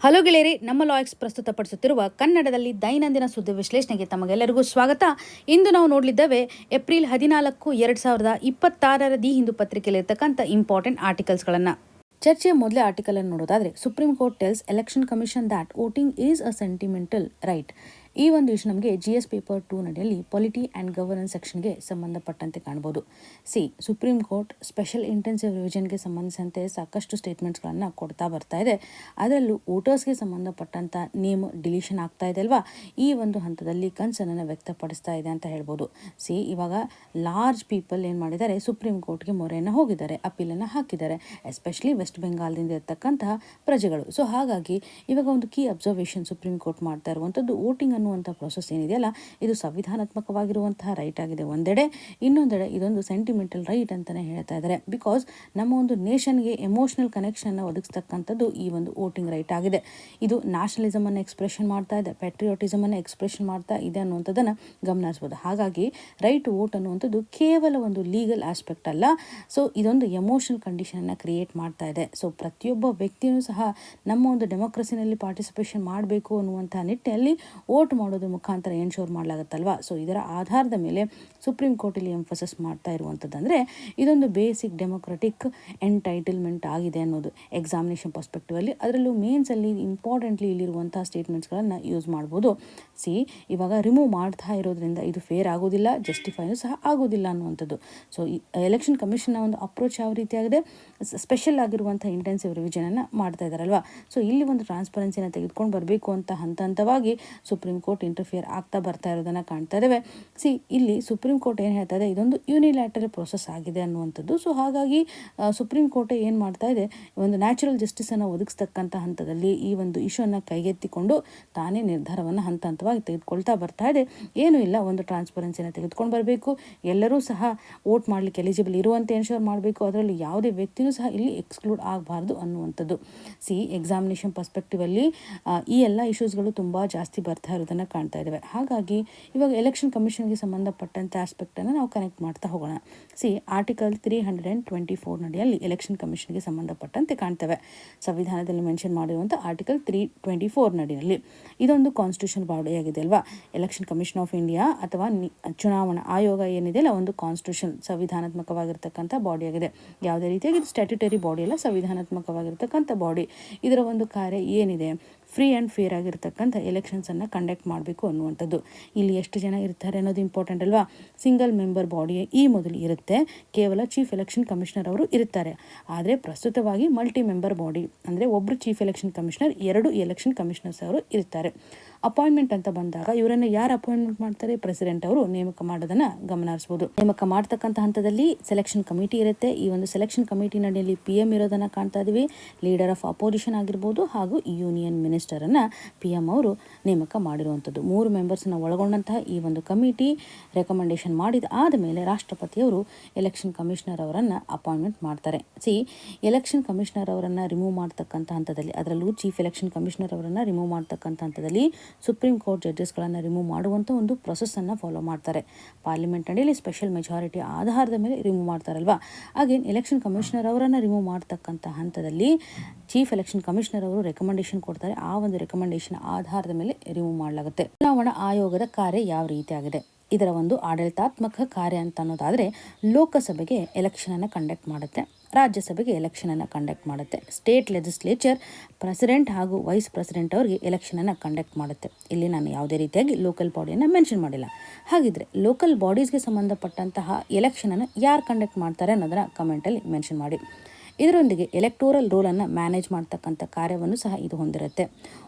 Hello ಗೆಳೆಯರಿ, ನಮ್ಮ ಲಾಯಕ್ಸ್ ಪ್ರಸ್ತುತಪಡಿಸುತ್ತಿರುವ ಕನ್ನಡದಲ್ಲಿ ದೈನಂದಿನ ಸುದ್ದಿ ವಿಶ್ಲೇಷಣೆಗೆ ತಮಗೆಲ್ಲರಿಗೂ ಸ್ವಾಗತ. ಇಂದು ನಾವು ನೋಡಲಿದ್ದೇವೆ ಏಪ್ರಿಲ್ 14, 2026 ದಿ ಹಿಂದೂ ಪತ್ರಿಕೆಯಲ್ಲಿರ್ತಕ್ಕಂಥ ಇಂಪಾರ್ಟೆಂಟ್ ಆರ್ಟಿಕಲ್ಸ್ಗಳನ್ನು. ಚರ್ಚೆಯ ಮೊದಲೇ ಆರ್ಟಿಕಲ್ ಅನ್ನು ನೋಡೋದಾದ್ರೆ, supreme court tells election commission that voting is a sentimental right. ಈ ಒಂದು ಇಶ್ಯೂ ನಮಗೆ GS ಪೇಪರ್ 2 ನಡಿಯಲ್ಲಿ ಪಾಲಿಟಿ ಆ್ಯಂಡ್ ಗವರ್ನೆನ್ಸ್ ಸೆಕ್ಷನ್ಗೆ ಸಂಬಂಧಪಟ್ಟಂತೆ ಕಾಣಬಹುದು. ಸುಪ್ರೀಂ ಕೋರ್ಟ್ ಸ್ಪೆಷಲ್ ಇಂಟೆನ್ಸಿವ್ ರಿವಿಷನ್ಗೆ ಸಂಬಂಧಿಸಿದಂತೆ ಸಾಕಷ್ಟು ಸ್ಟೇಟ್ಮೆಂಟ್ಸ್ಗಳನ್ನು ಕೊಡ್ತಾ ಬರ್ತಾ ಇದೆ. ಅದರಲ್ಲೂ ವೋಟರ್ಸ್ಗೆ ಸಂಬಂಧಪಟ್ಟಂಥ ನೇಮ್ ಡಿಲೀಷನ್ ಆಗ್ತಾ ಇದೆ ಅಲ್ವಾ, ಈ ಒಂದು ಹಂತದಲ್ಲಿ ಕನ್ಸರ್ನನ್ನು ವ್ಯಕ್ತಪಡಿಸ್ತಾ ಇದೆ ಅಂತ ಹೇಳ್ಬೋದು. ಇವಾಗ ಲಾರ್ಜ್ ಪೀಪಲ್ ಏನು ಮಾಡಿದ್ದಾರೆ, ಸುಪ್ರೀಂ ಕೋರ್ಟ್ಗೆ ಮೊರೆಯನ್ನು ಹೋಗಿದ್ದಾರೆ, ಅಪೀಲನ್ನು ಹಾಕಿದ್ದಾರೆ, ಎಸ್ಪೆಷಲಿ ವೆಸ್ಟ್ ಬೆಂಗಾಲ್ದಿಂದ ಇರತಕ್ಕಂತಹ ಪ್ರಜೆಗಳು. ಹಾಗಾಗಿ ಇವಾಗ ಒಂದು ಕೀ ಅಬ್ಸರ್ವೇಷನ್ ಸುಪ್ರೀಂ ಕೋರ್ಟ್ ಮಾಡ್ತಾ ಇರುವಂಥದ್ದು, ವೋಟಿಂಗ್ ಅನ್ನುವಂಥ ಪ್ರೊಸೆಸ್ ಏನಿದೆಯಲ್ಲ, ಇದು ಸಂವಿಧಾನಾತ್ಮಕವಾಗಿರುವಂತಹ ರೈಟ್ ಆಗಿದೆ ಒಂದೆಡೆ, ಇನ್ನೊಂದೆಡೆ ಇದೊಂದು ಸೆಂಟಿಮೆಂಟಲ್ ರೈಟ್ ಅಂತಲೇ ಹೇಳ್ತಾ ಇದ್ದಾರೆ. ಬಿಕಾಸ್ ನಮ್ಮ ಒಂದು ನೇಷನ್ಗೆ ಎಮೋಷನಲ್ ಕನೆಕ್ಷನ್ ಒದಗಿಸ್ತಕ್ಕಂಥದ್ದು ಈ ಒಂದು ವೋಟಿಂಗ್ ರೈಟ್ ಆಗಿದೆ. ಇದು ನ್ಯಾಷನಲಿಸಮ್ ಅನ್ನು ಎಕ್ಸ್ಪ್ರೆಷನ್ ಮಾಡ್ತಾ ಇದೆ, ಪ್ಯಾಟ್ರಿಯಾಟಿಸಮ್ ಅನ್ನು ಎಕ್ಸ್ಪ್ರೆಷನ್ ಮಾಡ್ತಾ ಇದೆ ಅನ್ನುವಂಥದ್ದನ್ನು ಗಮನಿಸ್ಬೋದು. ಹಾಗಾಗಿ ರೈಟ್ ಟು ವೋಟ್ ಅನ್ನುವಂಥದ್ದು ಕೇವಲ ಒಂದು ಲೀಗಲ್ ಆಸ್ಪೆಕ್ಟ್ ಅಲ್ಲ, ಇದೊಂದು ಎಮೋಷನಲ್ ಕಂಡೀಷನನ್ನು ಕ್ರಿಯೇಟ್ ಮಾಡ್ತಾ ಇದೆ. ಪ್ರತಿಯೊಬ್ಬ ವ್ಯಕ್ತಿಯೂ ಸಹ ನಮ್ಮ ಒಂದು ಡೆಮೋಕ್ರಸಿನಲ್ಲಿ ಪಾರ್ಟಿಸಿಪೇಷನ್ ಮಾಡಬೇಕು ಅನ್ನುವಂಥ ನಿಟ್ಟಿನಲ್ಲಿ ವೋಟ್ ಮಾಡೋದ್ರ ಮುಖಾಂತರ ಎನ್ಶೋರ್ ಮಾಡಲಾಗುತ್ತಲ್ವಾ. ಇದರ ಆಧಾರದ ಮೇಲೆ ಸುಪ್ರೀಂ ಕೋರ್ಟಲ್ಲಿ ಎಂಫಸಿಸ್ ಮಾಡ್ತಾ ಇರುವಂಥದ್ದಂದರೆ ಇದೊಂದು ಬೇಸಿಕ್ ಡೆಮೋಕ್ರೆಟಿಕ್ ಎಂಟೈಟಲ್ಮೆಂಟ್ ಆಗಿದೆ ಅನ್ನೋದು ಎಕ್ಸಾಮಿನೇಷನ್ ಪರ್ಸ್ಪೆಕ್ಟಿವ್ ಅಲ್ಲಿ. ಅದರಲ್ಲೂ ಮೇನ್ಸಲ್ಲಿ ಇಂಪಾರ್ಟೆಂಟ್ಲಿ ಇಲ್ಲಿರುವಂಥ ಸ್ಟೇಟ್ಮೆಂಟ್ಸ್ಗಳನ್ನು ಯೂಸ್ ಮಾಡ್ಬೋದು. ಇವಾಗ ರಿಮೂವ್ ಮಾಡ್ತಾ ಇರೋದ್ರಿಂದ ಇದು ಫೇರ್ ಆಗೋದಿಲ್ಲ, ಜಸ್ಟಿಫೈನೂ ಸಹ ಆಗೋದಿಲ್ಲ ಅನ್ನುವಂಥದ್ದು. ಈ ಎಲೆಕ್ಷನ್ ಕಮಿಷನ್ನ ಒಂದು ಅಪ್ರೋಚ್ ಯಾವ ರೀತಿಯಾಗಿದೆ, ಸ್ಪೆಷಲ್ ಆಗಿರುವಂಥ ಇಂಟೆನ್ಸಿವ್ ರಿವಿಷನನ್ನು ಮಾಡ್ತಾ ಇದ್ದಾರಲ್ವಾ. ಇಲ್ಲಿ ಒಂದು ಟ್ರಾನ್ಸ್ಪರೆನ್ಸಿನ ತೆಗೆದುಕೊಂಡು ಬರಬೇಕು ಅಂತ ಹಂತವಾಗಿ ಸುಪ್ರೀಂ ಕೋರ್ಟ್ ಇಂಟರ್ಫಿಯರ್ ಆಗ್ತಾ ಬರ್ತಾ ಇರೋದನ್ನು ಕಾಣ್ತಾ ಇದ್ದೇವೆ. ಇಲ್ಲಿ ಸುಪ್ರೀಂ ಕೋರ್ಟ್ ಏನು ಹೇಳ್ತಾ ಇದೆ, ಇದೊಂದು ಯೂನಿಲ್ಯಾಟರಲ್ ಪ್ರೊಸೆಸ್ ಆಗಿದೆ ಅನ್ನುವಂಥದ್ದು. ಹಾಗಾಗಿ ಸುಪ್ರೀಂ ಕೋರ್ಟ್ ಏನು ಮಾಡ್ತಾ ಇದೆ, ಒಂದು ನ್ಯಾಚುರಲ್ ಜಸ್ಟಿಸನ್ನು ಒದಗಿಸ್ತಕ್ಕಂಥ ಹಂತದಲ್ಲಿ ಈ ಒಂದು ಇಶ್ಯೂನ ಕೈಗೆತ್ತಿಕೊಂಡು ತಾನೇ ನಿರ್ಧಾರವನ್ನು ಹಂತವಾಗಿ ತೆಗೆದುಕೊಳ್ತಾ ಬರ್ತಾ ಇದೆ. ಏನೂ ಇಲ್ಲ, ಒಂದು ಟ್ರಾನ್ಸ್ಪರೆನ್ಸಿನ ತೆಗೆದುಕೊಂಡು ಬರಬೇಕು, ಎಲ್ಲರೂ ಸಹ ವೋಟ್ ಮಾಡಲಿಕ್ಕೆ ಎಲಿಜಿಬಲ್ ಇರುವಂತೆ ಎನ್ಶೋರ್ ಮಾಡಬೇಕು, ಅದರಲ್ಲಿ ಯಾವುದೇ ವ್ಯಕ್ತಿಯೂ ಸಹ ಇಲ್ಲಿ ಎಕ್ಸ್ಕ್ಲೂಡ್ ಆಗಬಾರ್ದು ಅನ್ನುವಂಥದ್ದು. ಎಕ್ಸಾಮಿನೇಷನ್ ಪರ್ಸ್ಪೆಕ್ಟಿವ್ ಅಲ್ಲಿ ಈ ಎಲ್ಲ ಇಶ್ಯೂಸ್ಗಳು ತುಂಬ ಜಾಸ್ತಿ ಬರ್ತಾ ಇರೋದನ್ನು ಕಾಣ್ತಾ ಇದ್ದೇವೆ. ಹಾಗಾಗಿ ಇವಾಗ ಎಲೆಕ್ಷನ್ ಕಮಿಷನ್ಗೆ ಸಂಬಂಧಪಟ್ಟಂಥ ಆಸ್ಪೆಕ್ಟನ್ನು ನಾವು ಕನೆಕ್ಟ್ ಮಾಡ್ತಾ ಹೋಗೋಣ. ಆರ್ಟಿಕಲ್ 324 ನಡಿಯಲ್ಲಿ ಎಲೆಕ್ಷನ್ ಕಮಿಷನ್ಗೆ ಸಂಬಂಧಪಟ್ಟಂತೆ ಕಾಣ್ತೇವೆ. ಸಂವಿಧಾನದಲ್ಲಿ ಮೆನ್ಷನ್ ಮಾಡಿರುವಂಥ ಆರ್ಟಿಕಲ್ 324 ನಡಿಯಲ್ಲಿ ಇದೊಂದು ಕಾನ್ಸ್ಟಿಟ್ಯೂಷನ್ ಬಾಡಿ ಆಗಿದೆ ಅಲ್ವಾ. ಎಲೆಕ್ಷನ್ ಕಮಿಷನ್ ಆಫ್ ಇಂಡಿಯಾ ಅಥವಾ ಚುನಾವಣಾ ಆಯೋಗ ಏನಿದೆಯಲ್ಲ, ಒಂದು ಕಾನ್ಸ್ಟಿಟ್ಯೂಷನ್ ಸಂವಿಧಾನಾತ್ಮಕವಾಗಿರ್ತಕ್ಕಂಥ ಬಾಡಿ ಆಗಿದೆ. ಯಾವುದೇ ರೀತಿಯಾಗಿ ಇದು ಸ್ಟ್ಯಾಟ್ಯುಟರಿ ಬಾಡಿ ಅಲ್ಲ, ಸಂವಿಧಾನಾತ್ಮಕವಾಗಿರ್ತಕ್ಕಂಥ ಬಾಡಿ. ಇದರ ಒಂದು ಕಾರ್ಯ ಏನಿದೆ, ಫ್ರೀ ಆ್ಯಂಡ್ ಫೇರ್ ಆಗಿರ್ತಕ್ಕಂಥ ಎಲೆಕ್ಷನ್ಸನ್ನು ಕಂಡಕ್ಟ್ ಮಾಡಬೇಕು ಅನ್ನುವಂಥದ್ದು. ಇಲ್ಲಿ ಎಷ್ಟು ಜನ ಇರ್ತಾರೆ ಅನ್ನೋದು ಇಂಪಾರ್ಟೆಂಟ್ ಅಲ್ವಾ. ಸಿಂಗಲ್ ಮೆಂಬರ್ ಬಾಡಿ ಈ ಮೊದಲು ಇರುತ್ತೆ, ಕೇವಲ ಚೀಫ್ ಎಲೆಕ್ಷನ್ ಕಮಿಷನರ್ ಅವರು ಇರ್ತಾರೆ. ಆದರೆ ಪ್ರಸ್ತುತವಾಗಿ ಮಲ್ಟಿ ಮೆಂಬರ್ ಬಾಡಿ ಅಂದರೆ ಒಬ್ಬರು chief election commissioner, 2 election commissioners ಅವರು ಇರ್ತಾರೆ. ಅಪಾಯಿಂಟ್ಮೆಂಟ್ ಅಂತ ಬಂದಾಗ ಇವರನ್ನು ಯಾರು ಅಪಾಯಿಂಟ್ಮೆಂಟ್ ಮಾಡ್ತಾರೆ, ಪ್ರೆಸಿಡೆಂಟ್ ಅವರು ನೇಮಕ ಮಾಡೋದನ್ನು ಗಮನಿಸಬಹುದು. ನೇಮಕ ಮಾಡ್ತಕ್ಕಂಥ ಹಂತದಲ್ಲಿ ಸೆಲೆಕ್ಷನ್ ಕಮಿಟಿ ಇರುತ್ತೆ. ಈ ಒಂದು ಸೆಲೆಕ್ಷನ್ ಕಮಿಟಿ ನಡಿಯಲ್ಲಿ PM ಇರೋದನ್ನು ಕಾಣ್ತಾ ಇದೀವಿ. ಲೀಡರ್ ಆಫ್ ಅಪೋಸಿಷನ್ ಆಗಿರ್ಬೋದು ಹಾಗೂ ಯೂನಿಯನ್ ಮಿನಿಸ್ಟರನ್ನು PM ಅವರು ನೇಮಕ ಮಾಡಿರುವಂಥದ್ದು. 3 ಮೆಂಬರ್ಸ್ನ ಒಳಗೊಂಡಂತಹ ಈ ಒಂದು ಕಮಿಟಿ ರೆಕಮೆಂಡೇಶನ್ ಮಾಡಿದ ಆದಮೇಲೆ ರಾಷ್ಟ್ರಪತಿಯವರು ಎಲೆಕ್ಷನ್ ಕಮಿಷನರ್ ಅವರನ್ನು ಅಪಾಯಿಂಟ್ಮೆಂಟ್ ಮಾಡ್ತಾರೆ. ಎಲೆಕ್ಷನ್ ಕಮಿಷನರ್ ಅವರನ್ನು ರಿಮೂವ್ ಮಾಡ್ತಕ್ಕಂಥ ಹಂತದಲ್ಲಿ, ಅದರಲ್ಲೂ ಚೀಫ್ ಎಲೆಕ್ಷನ್ ಕಮಿಷನರ್ ಅವರನ್ನು ರಿಮೂವ್ ಮಾಡ್ತಕ್ಕಂಥ ಹಂತದಲ್ಲಿ ಸುಪ್ರೀಂ ಕೋರ್ಟ್ ಜಡ್ಜಸ್ಗಳನ್ನು ರಿಮೂವ್ ಮಾಡುವಂಥ ಒಂದು ಪ್ರೊಸೆಸ್ಸನ್ನು ಫಾಲೋ ಮಾಡ್ತಾರೆ. ಪಾರ್ಲಿಮೆಂಟ್ ನಡಿಯಲ್ಲಿ ಸ್ಪೆಷಲ್ ಮೆಜಾರಿಟಿ ಆಧಾರದ ಮೇಲೆ ರಿಮೂವ್ ಮಾಡ್ತಾರಲ್ವಾ. ಅಗೇನ್ ಎಲೆಕ್ಷನ್ ಕಮಿಷನರ್ ಅವರನ್ನು ರಿಮೂವ್ ಮಾಡ್ತಕ್ಕಂಥ ಹಂತದಲ್ಲಿ ಚೀಫ್ ಎಲೆಕ್ಷನ್ ಕಮಿಷನರ್ ಅವರು ರೆಕಮೆಂಡೇಶನ್ ಕೊಡ್ತಾರೆ. ಆ ಒಂದು ರೆಕಮೆಂಡೇಶನ್ ಆಧಾರದ ಮೇಲೆ ರಿಮೂವ್ ಮಾಡಲಾಗುತ್ತೆ. ಚುನಾವಣಾ ಆಯೋಗದ ಕಾರ್ಯ ಯಾವ ರೀತಿಯಾಗಿದೆ, ಇದರ ಒಂದು ಆಡಳಿತಾತ್ಮಕ ಕಾರ್ಯ ಅಂತ ಅನ್ನೋದಾದರೆ, ಲೋಕಸಭೆಗೆ ಎಲೆಕ್ಷನನ್ನು ಕಂಡಕ್ಟ್ ಮಾಡುತ್ತೆ, ರಾಜ್ಯಸಭೆಗೆ ಎಲೆಕ್ಷನನ್ನು ಕಂಡಕ್ಟ್ ಮಾಡುತ್ತೆ, ಸ್ಟೇಟ್ ಲೆಜಿಸ್ಲೇಚರ್ ಪ್ರೆಸಿಡೆಂಟ್ ಹಾಗೂ ವೈಸ್ ಪ್ರೆಸಿಡೆಂಟ್ ಅವರಿಗೆ ಎಲೆಕ್ಷನನ್ನು ಕಂಡಕ್ಟ್ ಮಾಡುತ್ತೆ. ಇಲ್ಲಿ ನಾನು ಯಾವುದೇ ರೀತಿಯಾಗಿ ಲೋಕಲ್ ಬಾಡಿಯನ್ನು ಮೆನ್ಷನ್ ಮಾಡಿಲ್ಲ. ಹಾಗಿದ್ರೆ ಲೋಕಲ್ ಬಾಡೀಸ್ಗೆ ಸಂಬಂಧಪಟ್ಟಂತಹ ಎಲೆಕ್ಷನನ್ನು ಯಾರು ಕಂಡಕ್ಟ್ ಮಾಡ್ತಾರೆ ಅನ್ನೋದನ್ನು ಕಮೆಂಟಲ್ಲಿ ಮೆನ್ಷನ್ ಮಾಡಿ. ಇದರೊಂದಿಗೆ ಎಲೆಕ್ಟೋರಲ್ ರೋಲನ್ನು ಮ್ಯಾನೇಜ್ ಮಾಡ್ತಕ್ಕಂಥ ಕಾರ್ಯವನ್ನು ಸಹ ಇದು ಹೊಂದಿರುತ್ತೆ.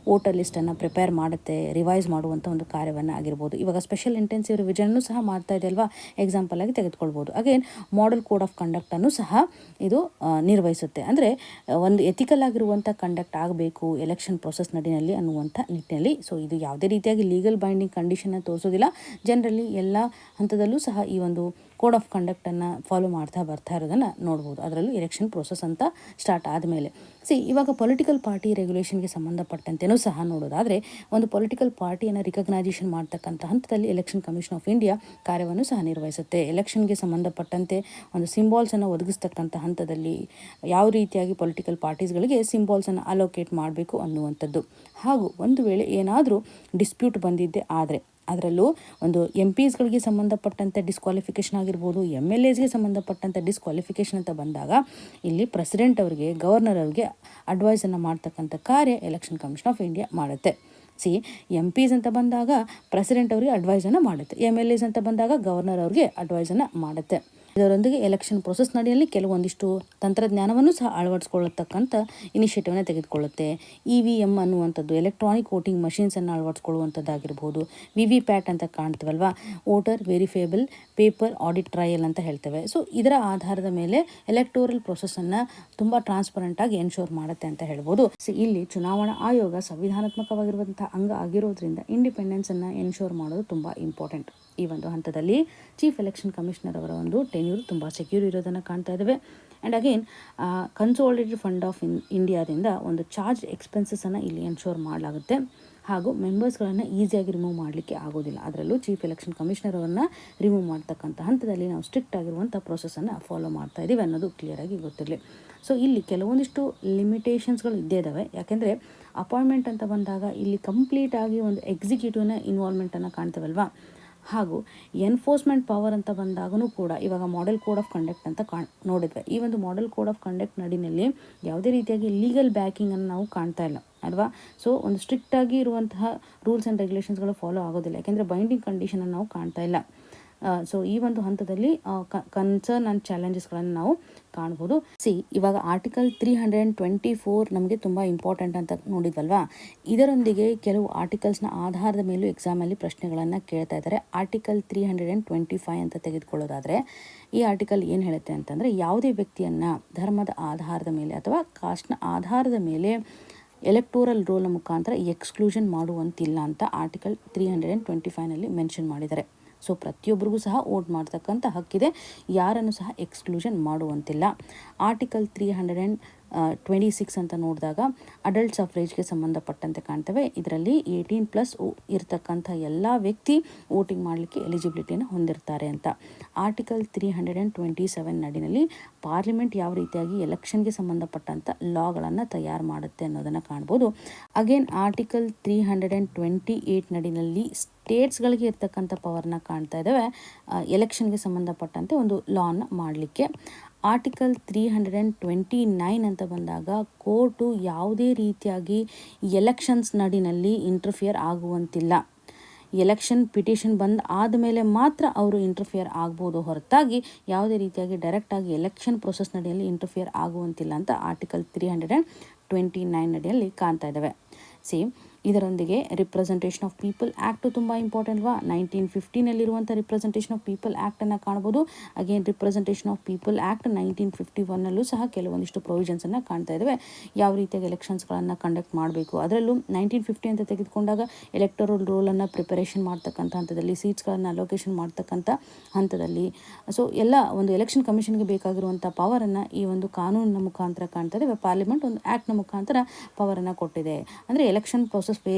ವೋಟರ್ ಲಿಸ್ಟನ್ನು ಪ್ರಿಪೇರ್ ಮಾಡುತ್ತೆ, ರಿವೈಸ್ ಮಾಡುವಂಥ ಒಂದು ಕಾರ್ಯವನ್ನು ಆಗಿರ್ಬೋದು. ಇವಾಗ ಸ್ಪೆಷಲ್ ಇಂಟೆನ್ಸಿವ್ ರಿವಿಷನ್ನು ಸಹ ಮಾಡ್ತಾ ಇದೆ ಅಲ್ವಾ, ಎಕ್ಸಾಂಪಲ್ ಆಗಿ ತೆಗೆದುಕೊಳ್ಬೋದು. ಅಗೇನ್ ಮಾಡೆಲ್ ಕೋಡ್ ಆಫ್ ಕಂಡಕ್ಟನ್ನು ಸಹ ಇದು ನಿರ್ವಹಿಸುತ್ತೆ. ಅಂದರೆ ಒಂದು ಎಥಿಕಲ್ ಆಗಿರುವಂಥ ಕಂಡಕ್ಟ್ ಆಗಬೇಕು ಎಲೆಕ್ಷನ್ ಪ್ರೊಸೆಸ್ ನಡಿನಲ್ಲಿ ಅನ್ನುವಂಥ ನಿಟ್ಟಿನಲ್ಲಿ. ಇದು ಯಾವುದೇ ರೀತಿಯಾಗಿ ಲೀಗಲ್ ಬೈಂಡಿಂಗ್ ಕಂಡೀಷನ್ನ ತೋರಿಸೋದಿಲ್ಲ. ಜನರಲಿ ಎಲ್ಲ ಹಂತದಲ್ಲೂ ಸಹ ಈ ಒಂದು ಕೋಡ್ ಆಫ್ ಕಂಡಕ್ಟನ್ನು ಫಾಲೋ ಮಾಡ್ತಾ ಬರ್ತಾ ಇರೋದನ್ನು ನೋಡ್ಬೋದು. ಅದರಲ್ಲೂ ಎಲೆಕ್ಷನ್ ಪ್ರೋಸೆಸ್ ಅಂತ ಸ್ಟಾರ್ಟ್ ಆದಮೇಲೆ ಇವಾಗ ಪೊಲಿಟಿಕಲ್ ಪಾರ್ಟಿ ರೆಗ್ಯುಲೇಷನ್ಗೆ ಸಂಬಂಧಪಟ್ಟಂತೆಯೂ ಸಹ ನೋಡೋದಾದರೆ ಒಂದು ಪೊಲಿಟಿಕಲ್ ಪಾರ್ಟಿಯನ್ನು ರಿಕಗ್ನೈಸೇಷನ್ ಮಾಡ್ತಕ್ಕಂಥ ಹಂತದಲ್ಲಿ ಎಲೆಕ್ಷನ್ ಕಮಿಷನ್ ಆಫ್ ಇಂಡಿಯಾ ಕಾರ್ಯವನ್ನು ಸಹ ನಿರ್ವಹಿಸುತ್ತೆ. ಎಲೆಕ್ಷನ್ಗೆ ಸಂಬಂಧಪಟ್ಟಂತೆ ಒಂದು ಸಿಂಬಾಲ್ಸನ್ನು ಒದಗಿಸ್ತಕ್ಕಂಥ ಹಂತದಲ್ಲಿ ಯಾವ ರೀತಿಯಾಗಿ ಪೊಲಿಟಿಕಲ್ ಪಾರ್ಟೀಸ್ಗಳಿಗೆ ಸಿಂಬಾಲ್ಸನ್ನು ಅಲೋಕೇಟ್ ಮಾಡಬೇಕು ಅನ್ನುವಂಥದ್ದು, ಹಾಗೂ ಒಂದು ವೇಳೆ ಏನಾದರೂ ಡಿಸ್ಪ್ಯೂಟ್ ಬಂದಿದ್ದೆ ಆದರೆ ಅದರಲ್ಲೂ ಒಂದು MPsಗಳಿಗೆ ಸಂಬಂಧಪಟ್ಟಂತೆ ಡಿಸ್ಕ್ವಾಲಿಫಿಕೇಷನ್ ಆಗಿರ್ಬೋದು, MLAಸ್ಗೆ ಸಂಬಂಧಪಟ್ಟಂತೆ ಡಿಸ್ಕ್ವಾಲಿಫಿಕೇಷನ್ ಅಂತ ಬಂದಾಗ ಇಲ್ಲಿ ಪ್ರೆಸಿಡೆಂಟ್ ಅವರಿಗೆ, ಗವರ್ನರ್ ಅವರಿಗೆ ಅಡ್ವೈಸನ್ನು ಮಾಡ್ತಕ್ಕಂಥ ಕಾರ್ಯ ಎಲೆಕ್ಷನ್ ಕಮಿಷನ್ ಆಫ್ ಇಂಡಿಯಾ ಮಾಡುತ್ತೆ. MPs ಅಂತ ಬಂದಾಗ ಪ್ರೆಸಿಡೆಂಟ್ ಅವರಿಗೆ ಅಡ್ವೈಸನ್ನು ಮಾಡುತ್ತೆ, MLAs ಅಂತ ಬಂದಾಗ ಗವರ್ನರ್ ಅವ್ರಿಗೆ ಅಡ್ವೈಸನ್ನು ಮಾಡುತ್ತೆ. ಇದರೊಂದಿಗೆ ಎಲೆಕ್ಷನ್ ಪ್ರೊಸೆಸ್ ನಡೆಯಲ್ಲಿ ಕೆಲವೊಂದಿಷ್ಟು ತಂತ್ರಜ್ಞಾನವನ್ನು ಸಹ ಅಳವಡಿಸ್ಕೊಳ್ಳತಕ್ಕಂಥ ಇನಿಷಿಯೇಟಿವ್ನ ತೆಗೆದುಕೊಳ್ಳುತ್ತೆ. EVM ಅನ್ನುವಂಥದ್ದು, ಎಲೆಕ್ಟ್ರಾನಿಕ್ ವೋಟಿಂಗ್ ಮಷಿನ್ಸನ್ನು ಅಳವಡಿಸ್ಕೊಳ್ಳುವಂಥದ್ದಾಗಿರ್ಬೋದು. VVPAT ಅಂತ ಕಾಣ್ತೀವಲ್ವಾ, ವೋಟರ್ ವೆರಿಫೇಬಲ್ ಪೇಪರ್ ಆಡಿಟ್ ಟ್ರಯಲ್ ಅಂತ ಹೇಳ್ತೇವೆ. ಇದರ ಆಧಾರದ ಮೇಲೆ ಎಲೆಕ್ಟೋರಲ್ ಪ್ರೊಸೆಸನ್ನು ತುಂಬ ಟ್ರಾನ್ಸ್ಪರೆಂಟಾಗಿ ಎನ್ಶೋರ್ ಮಾಡುತ್ತೆ ಅಂತ ಹೇಳ್ಬೋದು. ಇಲ್ಲಿ ಚುನಾವಣಾ ಆಯೋಗ ಸಂವಿಧಾನಾತ್ಮಕವಾಗಿರುವಂಥ ಅಂಗ ಆಗಿರೋದ್ರಿಂದ ಇಂಡಿಪೆಂಡೆನ್ಸನ್ನು ಎನ್ಶೋರ್ ಮಾಡೋದು ತುಂಬ ಇಂಪಾರ್ಟೆಂಟ್. ಈ ಒಂದು ಹಂತದಲ್ಲಿ ಚೀಫ್ ಎಲೆಕ್ಷನ್ ಕಮಿಷನರ್ ಅವರ ಒಂದು ಟೆನ್ಯೂರ್ ತುಂಬ ಸೆಕ್ಯೂರ್ ಇರೋದನ್ನು ಕಾಣ್ತಾ ಇದ್ದೇವೆ. And again consolidated fund of ಇಂಡಿಯಾದಿಂದ ಒಂದು ಚಾರ್ಜ್ ಎಕ್ಸ್ಪೆನ್ಸಸನ್ನು ಇಲ್ಲಿ ಎನ್ಶೋರ್ ಮಾಡಲಾಗುತ್ತೆ, ಹಾಗೂ ಮೆಂಬರ್ಸ್ಗಳನ್ನು ಈಸಿಯಾಗಿ ರಿಮೂವ್ ಮಾಡಲಿಕ್ಕೆ ಆಗೋದಿಲ್ಲ. ಅದರಲ್ಲೂ ಚೀಫ್ ಎಲೆಕ್ಷನ್ ಕಮಿಷನರ್ ಅವರನ್ನು ರಿಮೂವ್ ಮಾಡ್ತಕ್ಕಂಥ ಹಂತದಲ್ಲಿ ನಾವು ಸ್ಟ್ರಿಕ್ಟ್ ಆಗಿರುವಂಥ ಪ್ರೊಸೆಸನ್ನು ಫಾಲೋ ಮಾಡ್ತಾ ಇದ್ದೀವಿ ಅನ್ನೋದು ಕ್ಲಿಯರಾಗಿ ಗೊತ್ತಿರಲಿ. ಇಲ್ಲಿ ಕೆಲವೊಂದಿಷ್ಟು ಲಿಮಿಟೇಷನ್ಸ್ಗಳು ಇದ್ದೇ ಇದ್ದಾವೆ. ಯಾಕೆಂದರೆ ಅಪಾಯಿಂಟ್ಮೆಂಟ್ ಅಂತ ಬಂದಾಗ ಇಲ್ಲಿ ಕಂಪ್ಲೀಟಾಗಿ ಒಂದು ಎಕ್ಸಿಕ್ಯೂಟಿವ್ನ ಇನ್ವಾಲ್ವ್ಮೆಂಟನ್ನು ಕಾಣ್ತೇವಲ್ವಾ, ಹಾಗೂ ಎನ್ಫೋರ್ಸ್ಮೆಂಟ್ ಪವರ್ ಅಂತ ಬಂದಾಗೂ ಕೂಡ ಇವಾಗ ಮಾಡೆಲ್ ಕೋಡ್ ಆಫ್ ಕಂಡಕ್ಟ್ ಅಂತ ನೋಡಿದ್ವಿ. ಈ ಒಂದು ಮಾಡೆಲ್ ಕೋಡ್ ಆಫ್ ಕಂಡಕ್ಟ್ ನಡಿನಲ್ಲಿ ಯಾವುದೇ ರೀತಿಯಾಗಿ ಲೀಗಲ್ ಬ್ಯಾಕಿಂಗನ್ನು ನಾವು ಕಾಣ್ತಾ ಇಲ್ಲ ಅಲ್ವಾ. ಒಂದು ಸ್ಟ್ರಿಕ್ಟಾಗಿ ಇರುವಂತಹ ರೂಲ್ಸ್ ಆ್ಯಂಡ್ ರೆಗ್ಯುಲೇಷನ್ಸ್ಗಳು ಫಾಲೋ ಆಗೋದಿಲ್ಲ, ಯಾಕೆಂದರೆ ಬೈಂಡಿಂಗ್ ಕಂಡೀಷನನ್ನು ನಾವು ಕಾಣ್ತಾ ಇಲ್ಲ. ಈ ಒಂದು ಹಂತದಲ್ಲಿ ಕನ್ಸರ್ನ್ ಆ್ಯಂಡ್ ಚಾಲೆಂಜಸ್ಗಳನ್ನು ನಾವು ಕಾಣ್ಬೋದು. ಇವಾಗ ಆರ್ಟಿಕಲ್ 324 ನಮಗೆ ತುಂಬ ಇಂಪಾರ್ಟೆಂಟ್ ಅಂತ ನೋಡಿದ್ವಲ್ವಾ. ಇದರೊಂದಿಗೆ ಕೆಲವು ಆರ್ಟಿಕಲ್ಸ್ನ ಆಧಾರದ ಮೇಲೂ ಎಕ್ಸಾಮಲ್ಲಿ ಪ್ರಶ್ನೆಗಳನ್ನು ಕೇಳ್ತಾ ಇದ್ದಾರೆ. ಆರ್ಟಿಕಲ್ 325 ಅಂತ ತೆಗೆದುಕೊಳ್ಳೋದಾದರೆ ಈ ಆರ್ಟಿಕಲ್ ಏನು ಹೇಳುತ್ತೆ ಅಂತಂದರೆ, ಯಾವುದೇ ವ್ಯಕ್ತಿಯನ್ನು ಧರ್ಮದ ಆಧಾರದ ಮೇಲೆ ಅಥವಾ ಕಾಸ್ಟ್ನ ಆಧಾರದ ಮೇಲೆ ಎಲೆಕ್ಟೋರಲ್ ರೋಲ್ ಮುಖಾಂತರ ಎಕ್ಸ್ಕ್ಲೂಷನ್ ಮಾಡುವಂತಿಲ್ಲ ಅಂತ ಆರ್ಟಿಕಲ್ 325ನಲ್ಲಿ ಮೆನ್ಷನ್ ಮಾಡಿದ್ದಾರೆ. ಪ್ರತಿಯೊಬ್ಬರಿಗೂ ಸಹ ವೋಟ್ ಮಾಡ್ತಕ್ಕಂಥ ಹಕ್ಕಿದೆ, ಯಾರನ್ನು ಸಹ ಎಕ್ಸ್ಕ್ಲೂಷನ್ ಮಾಡುವಂತಿಲ್ಲ. ಆರ್ಟಿಕಲ್ 326 ಅಂತ ನೋಡಿದಾಗ ಅಡಲ್ಟ್ ಸಫ್ರೇಜ್ಗೆ ಸಂಬಂಧಪಟ್ಟಂತೆ ಕಾಣ್ತೇವೆ. ಇದರಲ್ಲಿ 18+ ಇರ್ತಕ್ಕಂಥ ಎಲ್ಲ ವ್ಯಕ್ತಿ ವೋಟಿಂಗ್ ಮಾಡಲಿಕ್ಕೆ ಎಲಿಜಿಬಿಲಿಟಿಯನ್ನು ಹೊಂದಿರ್ತಾರೆ ಅಂತ. ಆರ್ಟಿಕಲ್ 327 ನಡಿನಲ್ಲಿ ಪಾರ್ಲಿಮೆಂಟ್ ಯಾವ ರೀತಿಯಾಗಿ ಎಲೆಕ್ಷನ್ಗೆ ಸಂಬಂಧಪಟ್ಟಂಥ ಲಾಗಳನ್ನು ತಯಾರು ಮಾಡುತ್ತೆ ಅನ್ನೋದನ್ನು ಕಾಣ್ಬೋದು. ಅಗೇನ್ ಆರ್ಟಿಕಲ್ 328 ನಡಿನಲ್ಲಿ ಸ್ಟೇಟ್ಸ್ಗಳಿಗೆ ಇರ್ತಕ್ಕಂಥ ಪವರ್ನ ಕಾಣ್ತಾ ಇದ್ದಾವೆ ಎಲೆಕ್ಷನ್ಗೆ ಸಂಬಂಧಪಟ್ಟಂತೆ ಒಂದು ಲಾನ ಮಾಡಲಿಕ್ಕೆ. ಆರ್ಟಿಕಲ್ 329 ಅಂತ ಬಂದಾಗ ಕೋರ್ಟು ಯಾವುದೇ ರೀತಿಯಾಗಿ ಎಲೆಕ್ಷನ್ಸ್ ನಡಿನಲ್ಲಿ ಇಂಟರ್ಫಿಯರ್ ಆಗುವಂತಿಲ್ಲ. ಎಲೆಕ್ಷನ್ ಪಿಟಿಷನ್ ಬಂದ ಆದಮೇಲೆ ಮಾತ್ರ ಅವರು ಇಂಟರ್ಫಿಯರ್ ಆಗ್ಬೋದು ಹೊರತಾಗಿ ಯಾವುದೇ ರೀತಿಯಾಗಿ ಡೈರೆಕ್ಟಾಗಿ ಎಲೆಕ್ಷನ್ ಪ್ರೊಸೆಸ್ ನಡಿಯಲ್ಲಿ ಇಂಟರ್ಫಿಯರ್ ಆಗುವಂತಿಲ್ಲ ಅಂತ ಆರ್ಟಿಕಲ್ 329 ನಡಿಯಲ್ಲಿ ಕಾಣ್ತಾ ಇದ್ದಾವೆ. ಇದರೊಂದಿಗೆ ರಿಪ್ರೆಸೆಂಟೇಷನ್ ಆಫ್ ಪೀಪಲ್ ಆ್ಯಕ್ಟು ತುಂಬ ಇಂಪಾರ್ಟೆಂಟ್ ಅಲ್ವಾ. 1950ನಲ್ಲಿರುವಂಥ ರಿಪ್ರೆಸೆಂಟೇಷನ್ ಆಫ್ ಪೀಪಲ್ ಆ್ಯಕ್ಟನ್ನು ಕಾಣ್ಬೋದು. Again representation of people act 1951ನಲ್ಲೂ ಸಹ ಕೆಲವೊಂದಿಷ್ಟು ಪ್ರೊವಿಷನ್ಸನ್ನು ಕಾಣ್ತಾ ಇದ್ದಾವೆ. ಯಾವ ರೀತಿಯಾಗಿ ಎಲೆಕ್ಷನ್ಸ್ಗಳನ್ನು ಕಂಡಕ್ಟ್ ಮಾಡಬೇಕು, ಅದರಲ್ಲೂ 1950 ಅಂತ ತೆಗೆದುಕೊಂಡಾಗ ಎಲೆಕ್ಟೋರಲ್ ರೋಲನ್ನು ಪ್ರಿಪರೇಷನ್ ಮಾಡ್ತಕ್ಕಂಥ ಹಂತದಲ್ಲಿ, ಸೀಟ್ಸ್ಗಳನ್ನು ಅಲೋಕೇಶನ್ ಮಾಡ್ತಕ್ಕಂಥ ಹಂತದಲ್ಲಿ ಎಲ್ಲ ಒಂದು ಎಲೆಕ್ಷನ್ ಕಮಿಷನ್ಗೆ ಬೇಕಾಗಿರುವಂಥ ಪವರನ್ನು ಈ ಒಂದು ಕಾನೂನಿನ ಮುಖಾಂತರ ಕಾಣ್ತಾ ಇದ್ದೇವೆ. ಪಾರ್ಲಿಮೆಂಟ್ ಒಂದು ಆ್ಯಕ್ಟ್ನ ಮುಖಾಂತರ ಪವರನ್ನು ಕೊಟ್ಟಿದೆ. ಅಂದರೆ ಎಲೆಕ್ಷನ್ ಪ್ರೊಸೆಸ್